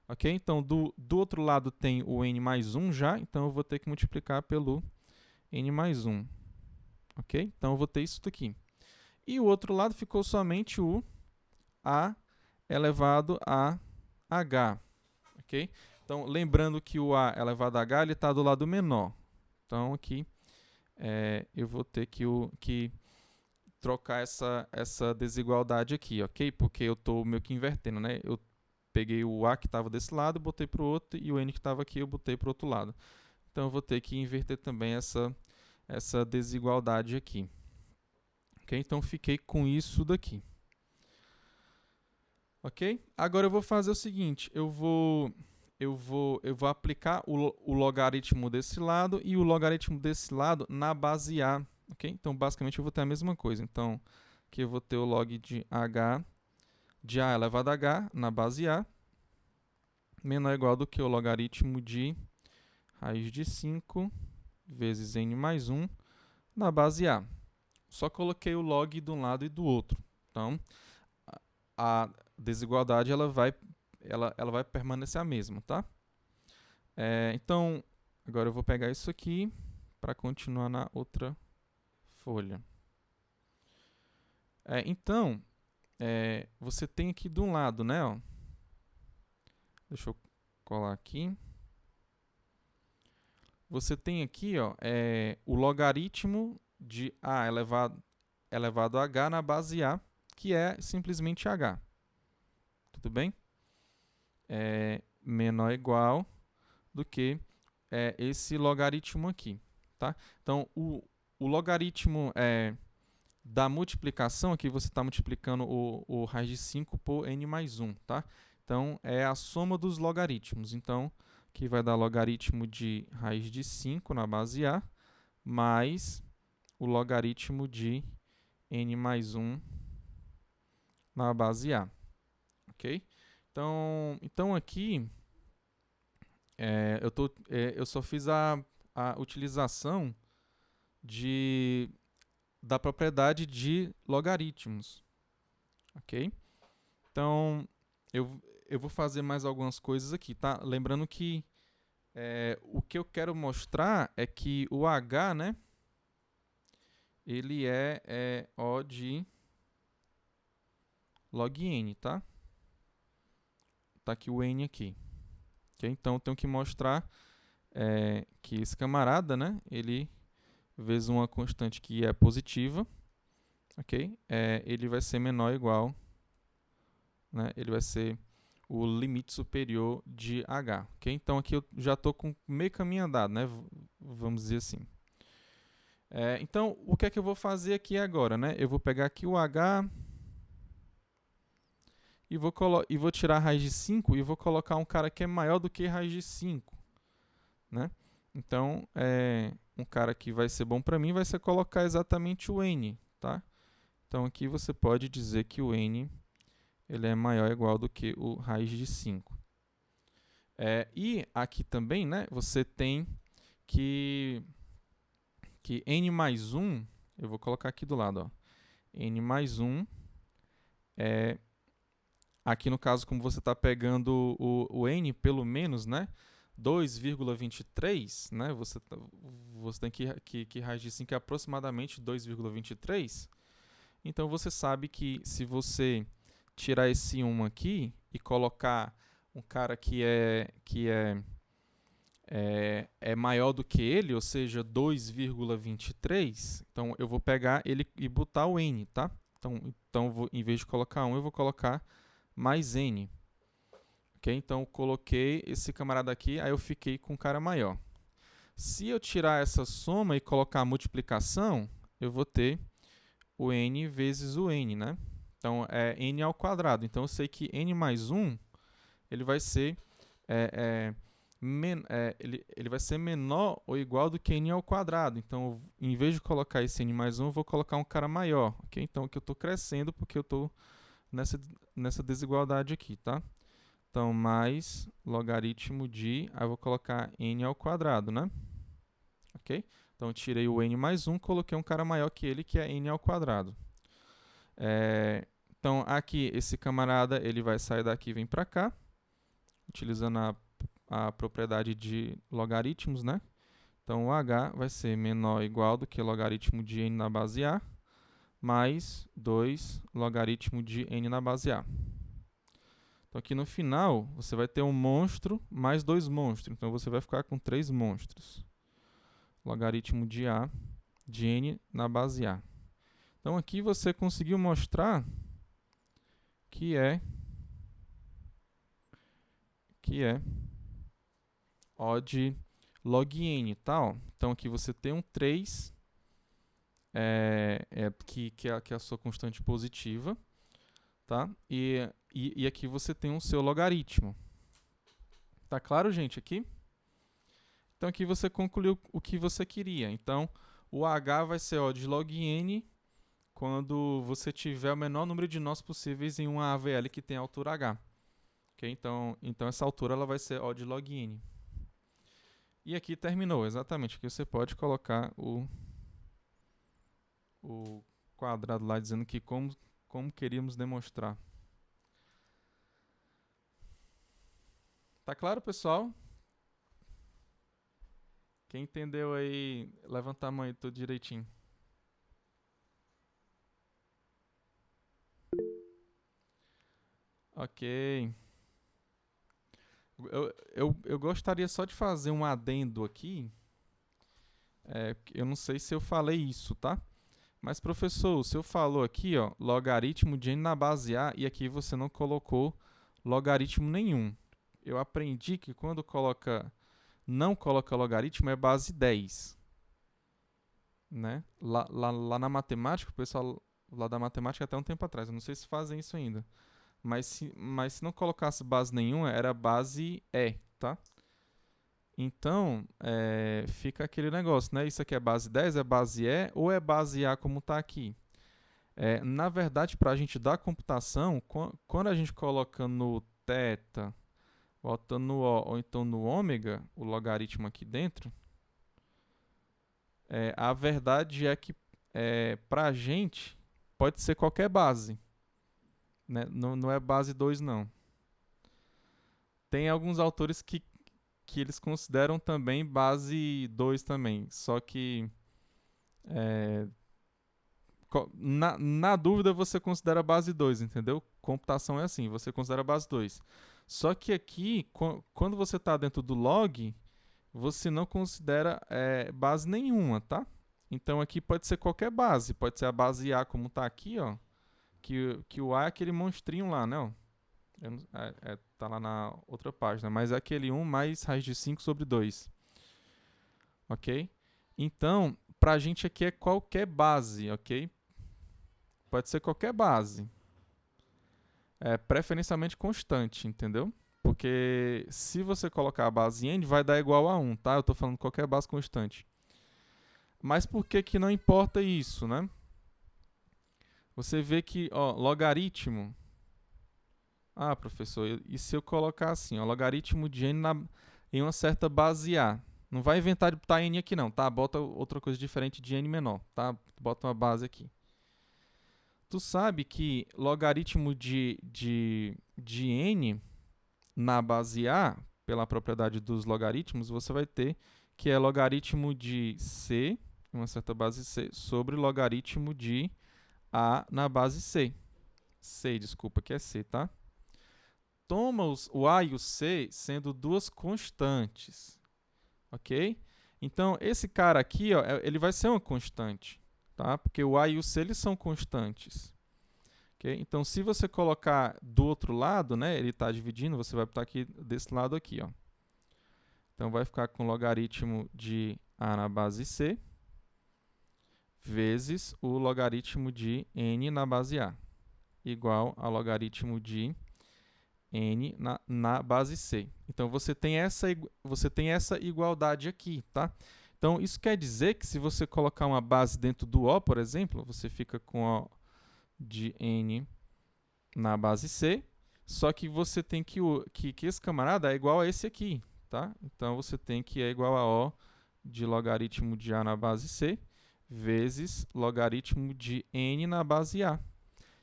Ok? Então, do outro lado tem o n mais 1 já, então eu vou ter que multiplicar pelo n mais 1. Ok? Então, eu vou ter isso daqui. E o outro lado ficou somente o a elevado a h. Ok? Então, lembrando que o a elevado a h está do lado menor. Então, aqui eu vou ter que trocar essa desigualdade aqui, ok? Porque eu estou meio que invertendo, né? Eu peguei o a que estava desse lado, botei para o outro, e o n que estava aqui eu botei para o outro lado. Então, eu vou ter que inverter também essa desigualdade aqui. Ok? Então, fiquei com isso daqui. Ok? Agora eu vou fazer o seguinte, eu vou aplicar o logaritmo desse lado e o logaritmo desse lado na base A. Ok? Então, basicamente, eu vou ter a mesma coisa. Então, aqui eu vou ter o log de h de a elevado a h na base A, menor ou igual do que o logaritmo de raiz de 5 vezes n mais 1 na base A. Só coloquei o log de um lado e do outro. Então, a desigualdade ela vai permanecer a mesma, tá? Então, agora eu vou pegar isso aqui para continuar na outra folha. Então, você tem aqui de um lado, né? Ó, deixa eu colar aqui. Você tem aqui ó, o logaritmo de a elevado a h na base A, que é simplesmente h. Tudo bem? Menor ou igual do que esse logaritmo aqui. Tá? Então, o logaritmo da multiplicação, aqui você está multiplicando o raiz de 5 por n mais 1. Tá? Então, é a soma dos logaritmos. Então, aqui vai dar logaritmo de raiz de 5 na base A, mais o logaritmo de n mais 1 na base A. Ok? Então aqui, eu só fiz a utilização da propriedade de logaritmos. Ok? Então, eu vou fazer mais algumas coisas aqui, tá? Lembrando que o que eu quero mostrar é que o h, né? Ele é O de log n, tá? Tá aqui o n aqui. Okay? Então, eu tenho que mostrar que esse camarada, né, ele, vezes uma constante que é positiva, ok? Ele vai ser menor ou igual, né, ele vai ser o limite superior de h. Okay? Então, aqui eu já estou com meio caminho andado, né, vamos dizer assim. Então, o que é que eu vou fazer aqui agora? Né? Eu vou pegar aqui o h e vou tirar a raiz de 5 e vou colocar um cara que é maior do que raiz de 5. Né? Então, um cara que vai ser bom para mim vai ser colocar exatamente o n. Tá? Então, aqui você pode dizer que o n ele é maior ou igual do que o raiz de 5. E aqui também, né, você tem que n mais 1, eu vou colocar aqui do lado, ó, n mais 1 aqui no caso, como você está pegando o n pelo menos, né, 2,23, né, você tem que raiz de 5 é aproximadamente 2,23. Então, você sabe que se você tirar esse 1 aqui e colocar um cara que é maior do que ele, ou seja, 2,23, então eu vou pegar ele e botar o n, tá? Então em vez de colocar 1, eu vou colocar mais n. Okay? Então, eu coloquei esse camarada aqui, aí eu fiquei com um cara maior. Se eu tirar essa soma e colocar a multiplicação, eu vou ter o n vezes o n, né? Então, é n ao quadrado. Então, eu sei que n mais 1, ele vai ser, ele vai ser menor ou igual do que n ao quadrado. Então, em vez de colocar esse n mais 1, eu vou colocar um cara maior. Okay? Então, aqui eu estou crescendo porque eu estou nessa desigualdade aqui, tá? Então, mais logaritmo de... Aí eu vou colocar n ao quadrado, né? Ok? Então, eu tirei o n mais 1, coloquei um cara maior que ele, que é n ao quadrado. Então, aqui, esse camarada, ele vai sair daqui e vir para cá, utilizando a propriedade de logaritmos, né? Então, o h vai ser menor ou igual do que logaritmo de n na base a, mais 2 logaritmo de n na base a. Então, aqui no final, você vai ter um monstro mais 2 monstros. Então, você vai ficar com 3 monstros. Logaritmo de a de n na base a. Então, aqui você conseguiu mostrar que é O de log n, tá? Ó. Então, aqui você tem um 3, que é a sua constante positiva, tá? E aqui você tem o seu logaritmo. Tá claro, gente, aqui? Então, aqui você concluiu o que você queria. Então, o h vai ser O de log n quando você tiver o menor número de nós possíveis em uma AVL que tem altura h. Okay? Então, essa altura ela vai ser O de log n. E aqui terminou, exatamente. Aqui você pode colocar o quadrado lá, dizendo que como queríamos demonstrar. Tá claro, pessoal? Quem entendeu aí, levanta a mão aí tudo direitinho. Ok. Eu gostaria só de fazer um adendo aqui. Eu não sei se eu falei isso, tá? Mas, professor, o senhor falou aqui, ó, logaritmo de n na base a, e aqui você não colocou logaritmo nenhum. Eu aprendi que quando não coloca logaritmo é base 10. Né? Lá na matemática, o pessoal lá da matemática até um tempo atrás, eu não sei se fazem isso ainda. Mas se não colocasse base nenhuma, era base E, tá? Então, fica aquele negócio, né? Isso aqui é base 10, é base E ou é base A como está aqui? Na verdade, para a gente dar computação, quando a gente coloca no θ, bota no O ou então no ômega, o logaritmo aqui dentro, a verdade é que para a gente pode ser qualquer base. Né? Não é base 2, não. Tem alguns autores que eles consideram também base 2 também. Só que na dúvida você considera base 2, entendeu? Computação é assim, você considera base 2. Só que aqui, quando você está dentro do log, você não considera base nenhuma, tá? Então aqui pode ser qualquer base. Pode ser a base A como está aqui, ó. Que o A é aquele monstrinho lá, né? Ó. Tá lá na outra página. Mas é aquele 1 mais raiz de 5 sobre 2. Ok? Então, pra gente aqui é qualquer base, ok? Pode ser qualquer base. Preferencialmente constante, entendeu? Porque se você colocar a base n, vai dar igual a 1, tá? Eu estou falando qualquer base constante. Mas por que que não importa isso, né? Você vê que, ó, logaritmo... Ah, professor, e se eu colocar assim, ó, logaritmo de n em uma certa base A? Não vai inventar de botar n aqui não, tá? Bota outra coisa diferente de n menor, tá? Bota uma base aqui. Tu sabe que logaritmo de n na base A, pela propriedade dos logaritmos, você vai ter que é logaritmo de c, uma certa base c, sobre logaritmo de a na base c. Desculpa, que é c, tá? Toma o a e o c sendo duas constantes, ok? Então, esse cara aqui, ó, ele vai ser uma constante, tá? Porque o a e o c eles são constantes. Okay? Então, se você colocar do outro lado, né, ele está dividindo, você vai botar aqui desse lado aqui. Ó. Então, vai ficar com logaritmo de a na base c vezes o logaritmo de n na base a, igual a logaritmo de n na base c. Então, você tem essa igualdade aqui, tá? Então, isso quer dizer que se você colocar uma base dentro do O, por exemplo, você fica com O de n na base C, só que você tem que esse camarada é igual a esse aqui, tá? Então, você tem que é igual a O de logaritmo de A na base C vezes logaritmo de n na base A.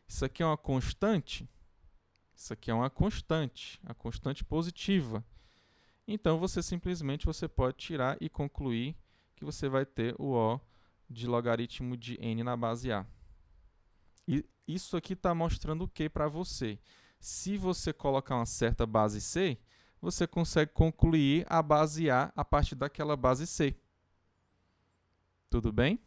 Isso aqui é uma constante? Isso aqui é uma constante, a constante positiva. Então, você pode tirar e concluir que você vai ter o O de logaritmo de n na base A. E isso aqui está mostrando o que para você? Se você colocar uma certa base C, você consegue concluir a base A partir daquela base C. Tudo bem?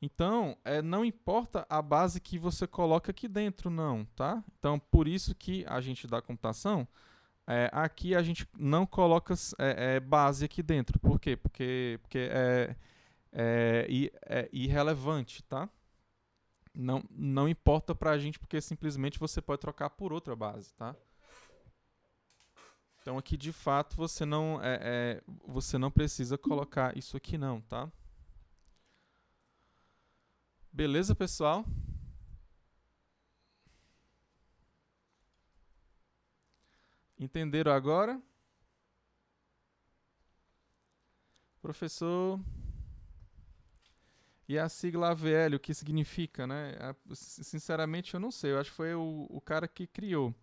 Então, não importa a base que você coloca aqui dentro, não, tá? Então, por isso que a gente da computação, aqui a gente não coloca base aqui dentro. Por quê? Porque é irrelevante, tá? Não importa pra gente, porque simplesmente você pode trocar por outra base, tá? Então aqui de fato você não precisa colocar isso aqui não, tá? Beleza, pessoal? Entenderam agora? Professor, e a sigla AVL, o que significa, né? Sinceramente eu não sei, eu acho que foi o cara que criou.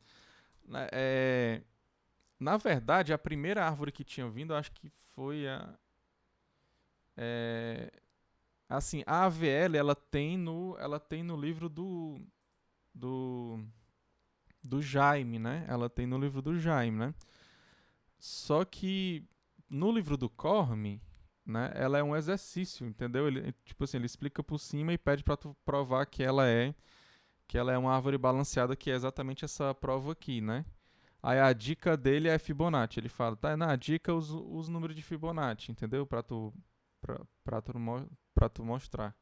Na verdade, a primeira árvore que tinha vindo, eu acho que foi assim, a AVL, ela tem no livro do, do Jaime, né? Ela tem no livro do Jaime, né? Só que no livro do Corme, né? Ela é um exercício, entendeu? Ele, tipo assim, ele explica por cima e pede para tu provar que ela é uma árvore balanceada, que é exatamente essa prova aqui, né? Aí a dica dele é Fibonacci. Ele fala, tá, na dica os números de Fibonacci, entendeu? Pra tu mostrar.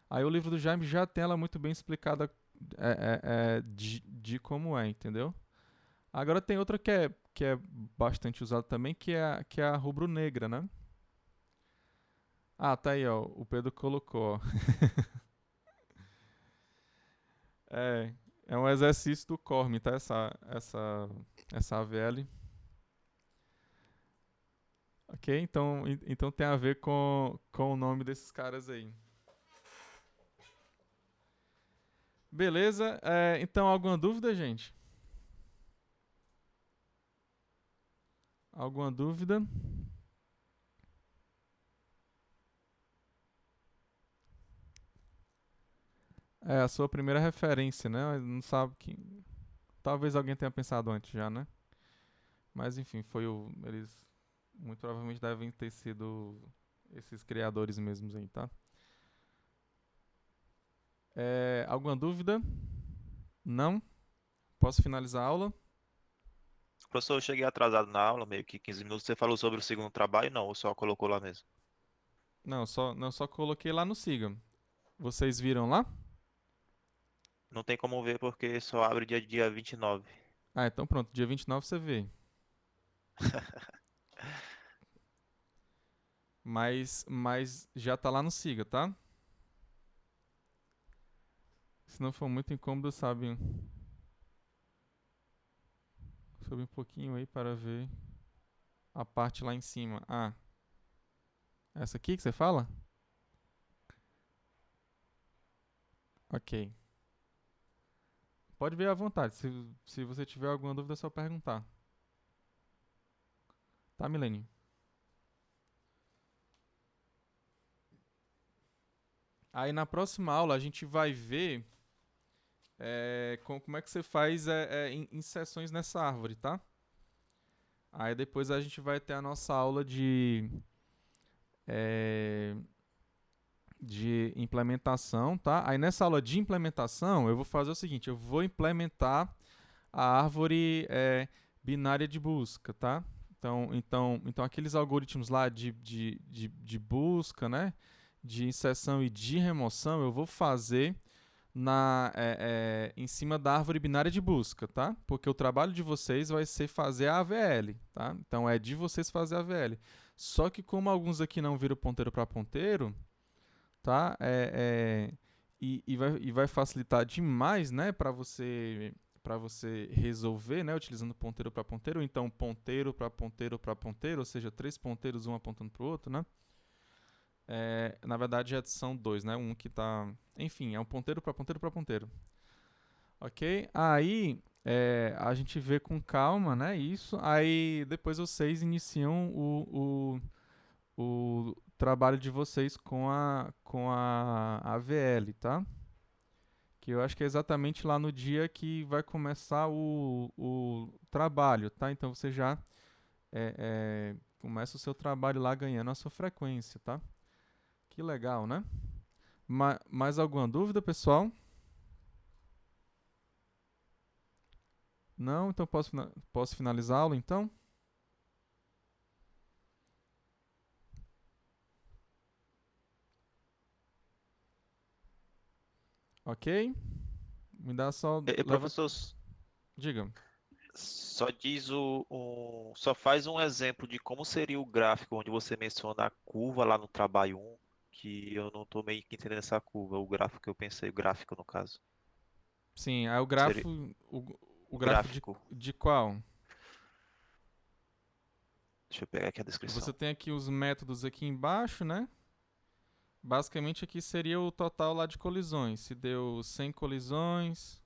Aí o livro do Jaime já tem ela muito bem explicada de como é, entendeu? Agora tem outra que é bastante usada também, que é a rubro-negra, né? Ah, tá aí, ó. O Pedro colocou, ó. É um exercício do Corme, tá? Essa AVL. Ok? Então tem a ver com o nome desses caras aí. Beleza? Então, alguma dúvida, gente? Alguma dúvida? É a sua primeira referência, né? Não sabe que. Talvez alguém tenha pensado antes já, né? Mas enfim, eles muito provavelmente devem ter sido esses criadores mesmos aí, tá? Alguma dúvida? Não? Posso finalizar a aula? Professor, eu cheguei atrasado na aula, meio que 15 minutos. Você falou sobre o segundo trabalho? Não, ou só colocou lá mesmo? Não, só coloquei lá no Siga. Vocês viram lá? Não tem como ver porque só abre dia 29. Ah, então pronto, dia 29 você vê. Mas já tá lá no Siga, tá? Se não for muito incômodo, sabe? Sobe um pouquinho aí para ver a parte lá em cima. Ah, essa aqui que você fala? Ok. Pode ver à vontade. Se você tiver alguma dúvida, é só perguntar. Tá, Milene? Aí na próxima aula a gente vai ver como é que você faz inserções nessa árvore, tá? Aí depois a gente vai ter a nossa aula é, de implementação, tá? Aí nessa aula de implementação eu vou fazer o seguinte, eu vou implementar a árvore binária de busca, tá? Então aqueles algoritmos lá de busca, né? De inserção e de remoção, eu vou fazer em cima da árvore binária de busca, tá? Porque o trabalho de vocês vai ser fazer a AVL, tá? Então é de vocês fazer a AVL. Só que como alguns aqui não viram ponteiro para ponteiro, tá? E vai facilitar demais, né, para você resolver, né, utilizando ponteiro para ponteiro, então ponteiro para ponteiro para ponteiro, ou seja, 3 ponteiros, um apontando para o outro, né? Na verdade, são dois, né? Um que tá. Enfim, é um ponteiro para ponteiro para ponteiro. Ok? Aí a gente vê com calma, né? Isso. Aí depois vocês iniciam o trabalho de vocês com a AVL, tá? Que eu acho que é exatamente lá no dia que vai começar o trabalho, tá? Então você já começa o seu trabalho lá ganhando a sua frequência, tá? Que legal, né? Mais alguma dúvida, pessoal? Não? Então posso finalizar a aula, então? Ok? Me dá só... Leva... Professor, Diga. só diz só faz um exemplo de como seria o gráfico onde você menciona a curva lá no trabalho um, que eu não tô meio que entendendo essa curva, o gráfico que eu pensei, o gráfico no caso. Sim, aí o Seria grafo... O o grafo gráfico. de qual? Deixa eu pegar aqui a Você descrição. tem aqui os métodos aqui embaixo, né? Basicamente aqui seria o total lá de colisões. Se deu 100 colisões,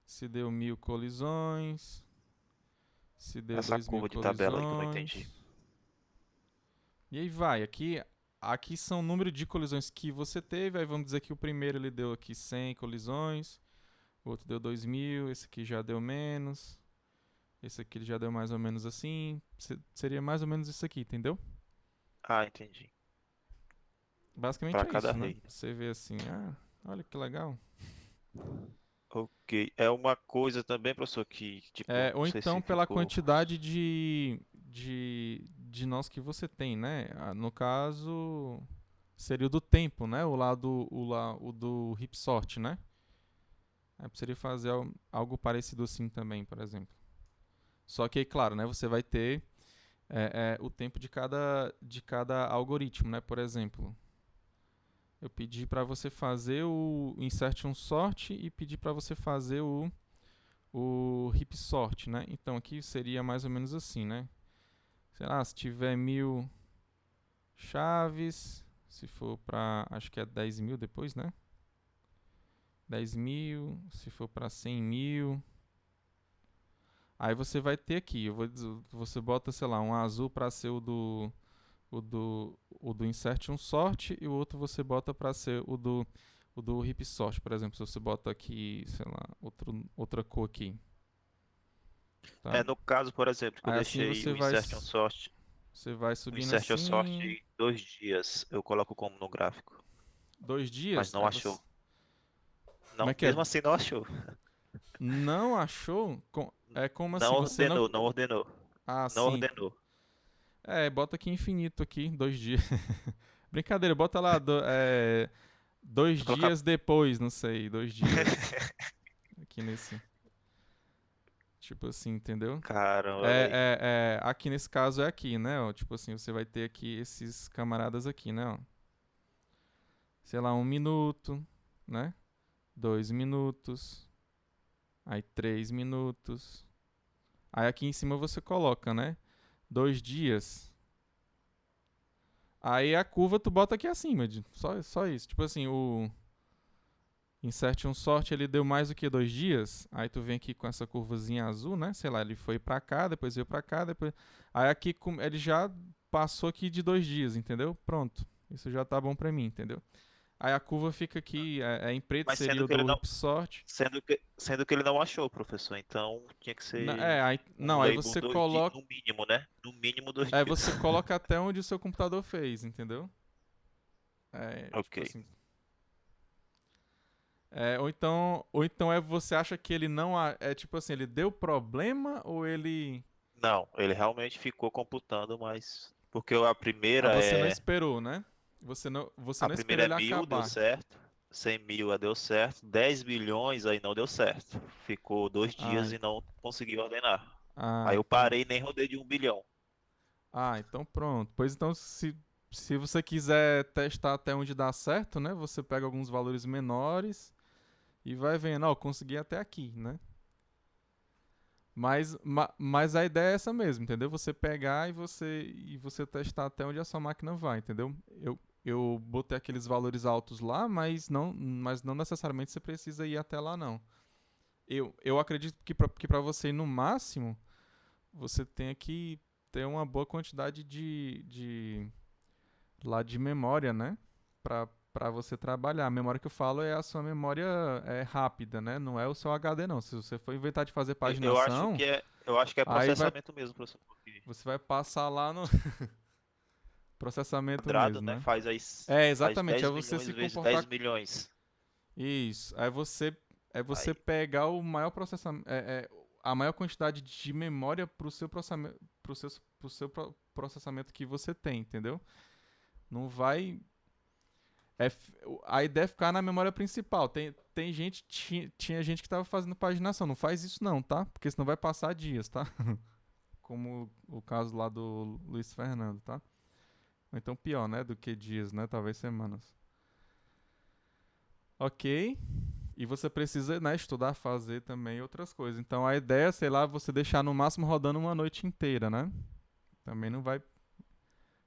se deu 1000 colisões, se deu Essa 2000 curva de tabela aí que eu não entendi. colisões. E aí vai. Aqui são o número de colisões que você teve. Aí vamos dizer que o primeiro ele deu aqui 100 colisões, o outro deu 2000, esse aqui já deu menos, esse aqui ele já deu mais ou menos assim. Seria mais ou menos isso aqui, entendeu? Ah, entendi. Basicamente Para é cada isso, né? rei. Você vê assim, olha que legal. Ok. É uma coisa também, professor, que, tipo, não Ou sei então se pela ficou. quantidade de nós que você tem, né? No caso, seria o do tempo, né? O do hip sort, né? Aí precisaria fazer algo parecido assim também, por exemplo. Só que, claro, né? Você vai ter o tempo de cada algoritmo, né? Por exemplo, eu pedi para você fazer o insert um sort e pedi para você fazer o hip sort, né? Então aqui seria mais ou menos assim, né? Sei lá, se tiver 1000 chaves, se for para, acho que é 10.000 depois, né? 10.000, se for para 100.000. Aí você vai ter aqui, você bota, sei lá, um azul para ser o do insert um sort e o outro você bota para ser o do hip sort, por exemplo. Se você bota aqui, sei lá, outra cor aqui. tá? No caso, por exemplo, que eu Aí assim deixei o você vai o subindo Insertion assim, Sort 2 dias, eu coloco como no gráfico, dois mas dias, não aí você, achou. como é Não, que é? mesmo assim não achou. Não achou? É como assim, Não você não... ordenou, não ordenou. Ah, Não sim. ordenou. Bota aqui infinito aqui, 2 dias. Brincadeira, bota lá, 2 dias Colocar. depois, não sei, 2 dias. Aqui nesse, tipo assim, entendeu? Caramba, velho. Aqui nesse caso é aqui, né? Ó, tipo assim, você vai ter aqui esses camaradas aqui, né? Ó. Sei lá, 1 minuto, né? 2 minutos, aí 3 minutos. Aí aqui em cima você coloca, né? 2 dias. Aí a curva tu bota aqui acima, só isso. Tipo assim, o Insert um sort ele deu mais do que 2 dias. Aí tu vem aqui com essa curvazinha azul, né? Sei lá, ele foi pra cá, depois veio pra cá, depois. Aí aqui ele já passou aqui de 2 dias, entendeu? Pronto. Isso já tá bom pra mim, entendeu? Aí a curva fica aqui, em preto Mas seria sendo o que ele do não. whip sort. Sendo que ele não achou, professor. Então tinha que ser um Não, aí label você 2 dias, coloca. no mínimo, né? No mínimo dois Aí dias. você coloca até onde o seu computador fez, entendeu? Ok. Tipo assim. Ou então você acha que ele não. É tipo assim, ele deu problema ou ele. Não, ele realmente ficou computando, mas. Porque a Ah, primeira você não é. esperou, né? Você A não esperou primeira é ele 1.000, deu acabar. certo. 100.000 deu certo. 10 milhões aí não deu certo. Ficou 2 dias Ah, e não conseguiu ordenar. ah, Aí eu então. parei e nem rodei de 1 bilhão. Então pronto. Pois então, se você quiser testar até onde dá certo, né? Você pega alguns valores menores e vai vendo, ó, consegui até aqui, né? Mas a ideia é essa mesmo, entendeu? Você pegar e você testar até onde a sua máquina vai, entendeu? Eu botei aqueles valores altos lá, mas não necessariamente você precisa ir até lá, não. Eu acredito que para você ir no máximo, você tenha que ter uma boa quantidade de memória, né? Para você trabalhar. A memória que eu falo é a sua memória rápida, né? Não é o seu HD, não. Se você for inventar de fazer Eu acho paginação, que é aí processamento mesmo, professor. Porque você vai passar lá no processamento quadrado, mesmo, né? né? Faz Exatamente. É 10 você milhões se vezes comportar. 10 milhões. Isso. É você Aí, pegar o maior processamento. A maior quantidade de memória pro seu processamento que você tem, entendeu? Não vai. A ideia é ficar na memória principal. Tem gente, tinha gente que tava fazendo paginação. Não faz isso não, tá? Porque senão vai passar dias, tá? Como o caso lá do Luiz Fernando, tá? Ou então pior, né? Do que dias, né? Talvez semanas. Ok. E você precisa, né, estudar, fazer também outras coisas. Então a ideia, sei lá, você deixar no máximo rodando uma noite inteira, né? Também não vai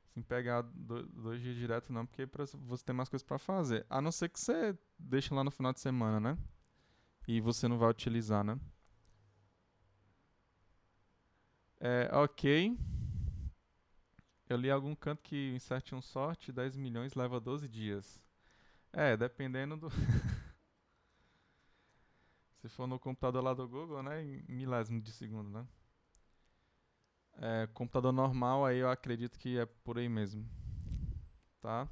assim, pegar 2 dias direto, não, porque você tem mais coisas pra fazer. A não ser que você deixe lá no final de semana, né? E você não vai utilizar, né? Ok. Eu li algum canto que insert um sort 10 milhões leva 12 dias. Dependendo do. Se for no computador lá do Google, né? Em milésimo de segundo, né? Computador normal, aí eu acredito que é por aí mesmo. Tá?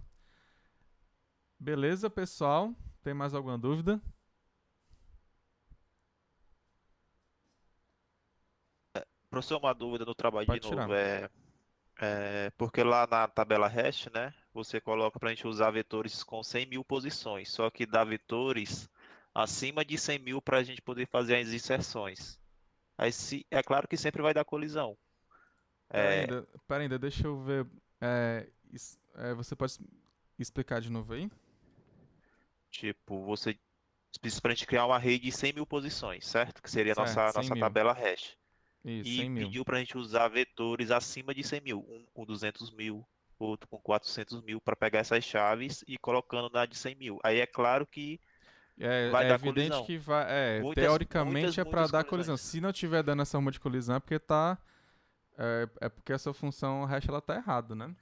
Beleza, pessoal? Tem mais alguma dúvida? professor, uma dúvida no trabalho de Pode novo. tirar. Porque lá na tabela hash, né? Você coloca para a gente usar vetores com 100.000 posições. Só que dá vetores acima de 100.000 para a gente poder fazer as inserções. Aí é claro que sempre vai dar colisão. É, Pera ainda, deixa eu ver. Você pode explicar de novo aí? tipo, você precisa para a gente criar uma rede de 100.000 posições, certo? Que seria a Certo, nossa, 100 nossa mil. tabela hash. Isso, E 100 mil. pediu para a gente usar vetores acima de 100.000, um com 200.000, outro com 400.000, para pegar essas chaves e ir colocando na de 100.000. Aí é claro que vai É dar evidente colisão. que vai. Muitas, muitas, Teoricamente é para muitas dar colisão. colisões. Se não tiver dando essa forma de colisão, é porque tá. É porque a sua função hash ela tá errada, né?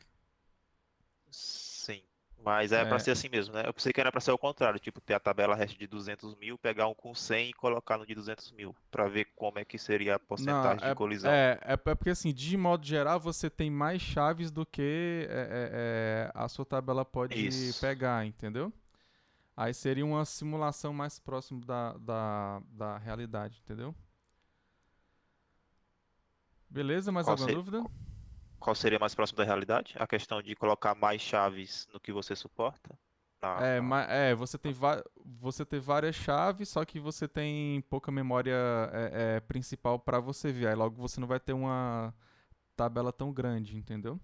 Sim. Mas é para É, ser assim mesmo, né? Eu pensei que era para ser o contrário, tipo, ter a tabela hash de 200 mil, pegar um com 100 e colocar no de 200 mil, para ver como é que seria a não, porcentagem de colisão. é porque assim, de modo geral, você tem mais chaves do que a sua tabela pode Isso. pegar, entendeu? Aí seria uma simulação mais próxima da realidade, entendeu? Beleza? Mais Qual, alguma se- dúvida? qual seria mais próximo da realidade? A questão de colocar mais chaves no que você suporta? Na, na- Você tem, você tem várias chaves, só que você tem pouca memória principal para você ver. Aí logo você não vai ter uma tabela tão grande, entendeu?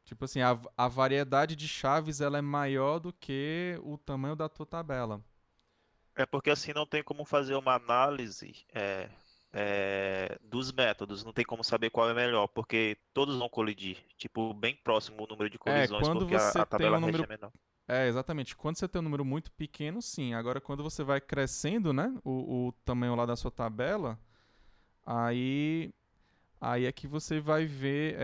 Tipo assim, a variedade de chaves ela é maior do que o tamanho da tua tabela. É porque assim não tem como fazer uma análise dos métodos, não tem como saber qual é melhor, porque todos vão colidir, tipo, bem próximo o número de colisões, Quando porque a, você a tem tabela um hash é número. menor. Exatamente. Quando você tem um número muito pequeno, sim. Agora, quando você vai crescendo, né? O tamanho lá da sua tabela, aí Aí é que você vai ver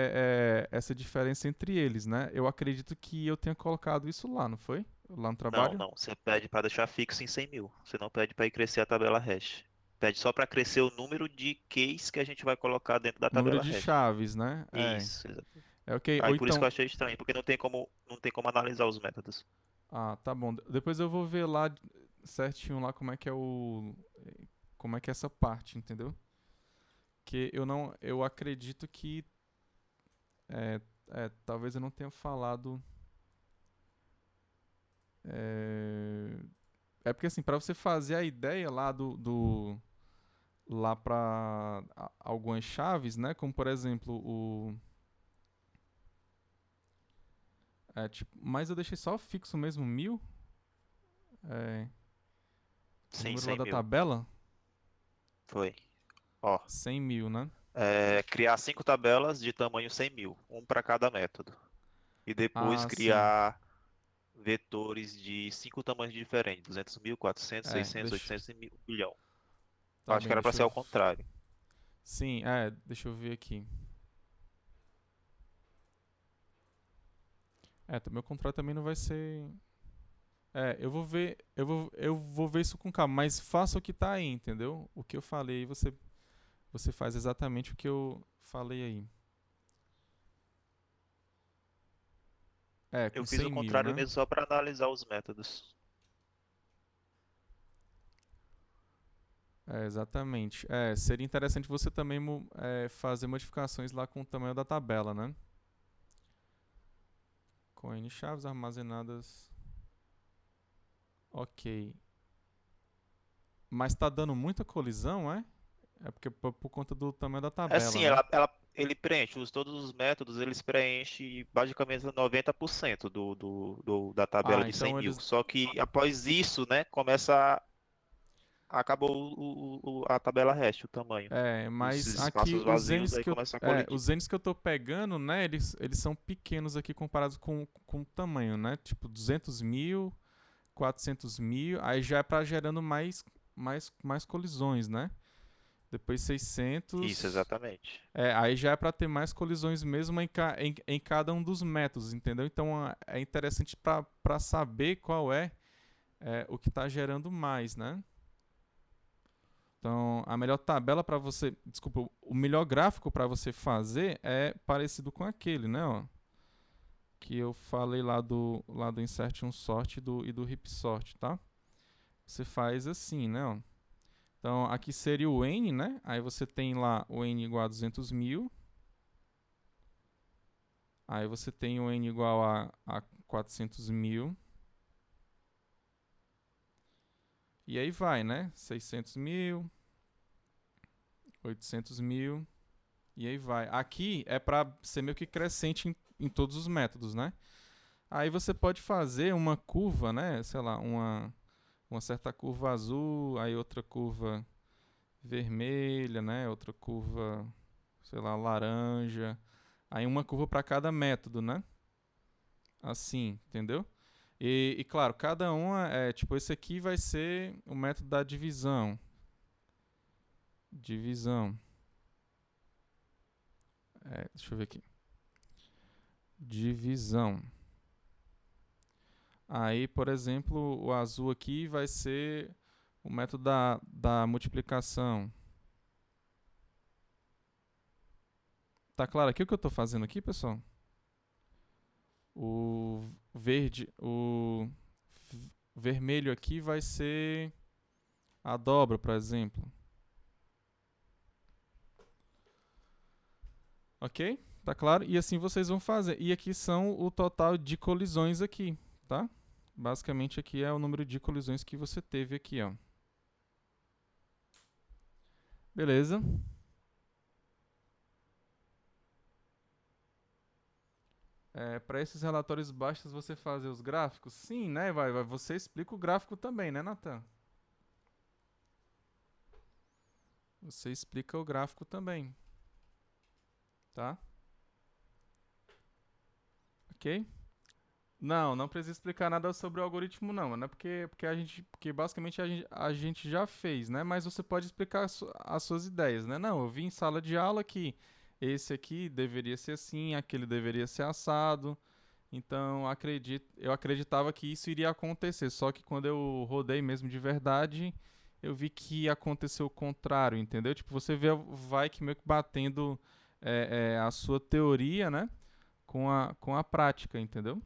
essa diferença entre eles, né? Eu acredito que eu tenha colocado isso lá, não foi? Lá no Não, trabalho? não, você pede para deixar fixo em 100 mil, você não pede para ir crescer a tabela hash. Pede só para crescer o número de keys que a gente vai colocar dentro da Número tabela de hash. chaves, né? Isso, exato. É ok. Aí Ou por isso que eu então. achei estranho, porque não tem como analisar os métodos. Ah, tá bom. Depois eu vou ver lá certinho lá como é que é o. Como é que é essa parte, entendeu? Que eu não. Eu acredito que. É, talvez eu não tenha falado. É, porque assim, para você fazer a ideia lá lá para algumas chaves, né? Como por exemplo mas eu deixei só fixo mesmo 1000, é, o Sim, número lá 100 da mil. tabela, Foi. Ó, 100.000, né? criar 5 tabelas de tamanho 100 mil, um para cada método. E depois Ah, sim. criar vetores de 5 tamanhos diferentes, 200 mil, 400, 600, Deixa, 800 e 1 bilhão. Eu tá acho que bem, era para deixa ser eu, ao contrário. sim, deixa eu ver aqui. Meu contrato também não vai ser, eu vou ver isso com calma, mas faça o que tá aí, entendeu? O que eu falei, você faz exatamente o que eu falei aí. Eu Com fiz o 100.000, contrário né? mesmo só para analisar os métodos. Exatamente. Seria interessante você também fazer modificações lá com o tamanho da tabela, né? Com N chaves armazenadas. Ok. Mas tá dando muita colisão, é? É porque por conta do tamanho da É tabela, assim, né? ele preenche, todos os métodos, eles preenchem basicamente 90% da tabela Ah, de 100 então mil. eles. Só que após isso, né, acabou a tabela hash, o tamanho. Os Mas aqui espaços vazios, aí começa a colidir. os Ns que eu tô pegando, né? Eles são pequenos aqui comparados com o tamanho, né? Tipo 200.000, 400.000. Aí já é pra gerando mais colisões, né? Depois Isso, 600. exatamente. Aí já é para ter mais colisões mesmo em cada um dos métodos, entendeu? Então é interessante para saber qual o que está gerando mais, né? Então a melhor tabela para você, desculpa, o melhor gráfico para você fazer é parecido com aquele, né? Ó, que eu falei lá do Insertion Sort e do Heap Sort, tá? Você faz assim, né? Ó. Então aqui seria o N, né? Aí você tem lá o N igual a 200.000. Aí você tem o N igual a 400.000. E aí vai, né? 600.000, 800.000. E aí vai. Aqui é para ser meio que crescente em todos os métodos, né? Aí você pode fazer uma curva, né? Sei lá, uma certa curva azul, aí outra curva vermelha, né? Outra curva, sei lá, laranja. Aí uma curva para cada método, né? Assim, entendeu? Claro, cada uma tipo, esse aqui vai ser o método da divisão. Divisão. Deixa eu ver aqui. Divisão. Aí, por exemplo, o azul aqui vai ser o método da multiplicação. Tá claro aqui o que eu estou fazendo aqui, pessoal? O vermelho aqui vai ser a dobra, por exemplo. Ok? Tá claro? E assim vocês vão fazer. E aqui são o total de colisões aqui, tá? Basicamente aqui é o número de colisões que você teve aqui, ó. Beleza? Para esses relatórios basta você fazer os gráficos? Sim, né? Você explica o gráfico também, né, Nathan? Você explica o gráfico também, tá? Ok? Não precisa explicar nada sobre o algoritmo, não é porque basicamente a gente já fez, né? Mas você pode explicar as suas ideias, né? Não, eu vi em sala de aula que esse aqui deveria ser assim, aquele deveria ser assado. Então, eu acreditava que isso iria acontecer, só que quando eu rodei mesmo de verdade, eu vi que aconteceu o contrário, entendeu? Tipo, você vai que meio que batendo a sua teoria, né, com a prática, entendeu?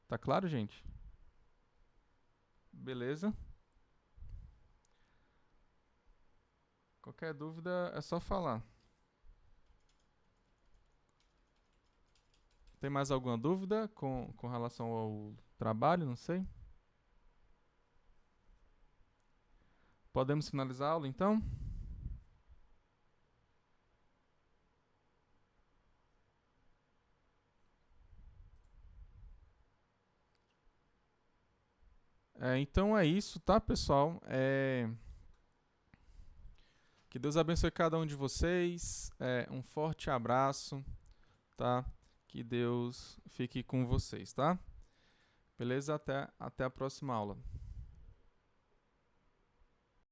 Tá claro, gente? Beleza? Qualquer dúvida é só falar. Tem mais alguma dúvida com relação ao trabalho? Não sei. Podemos finalizar a aula então? Então é isso, tá, pessoal? Que Deus abençoe cada um de vocês. Um forte abraço, tá? Que Deus fique com vocês, tá? Beleza? Até a próxima aula.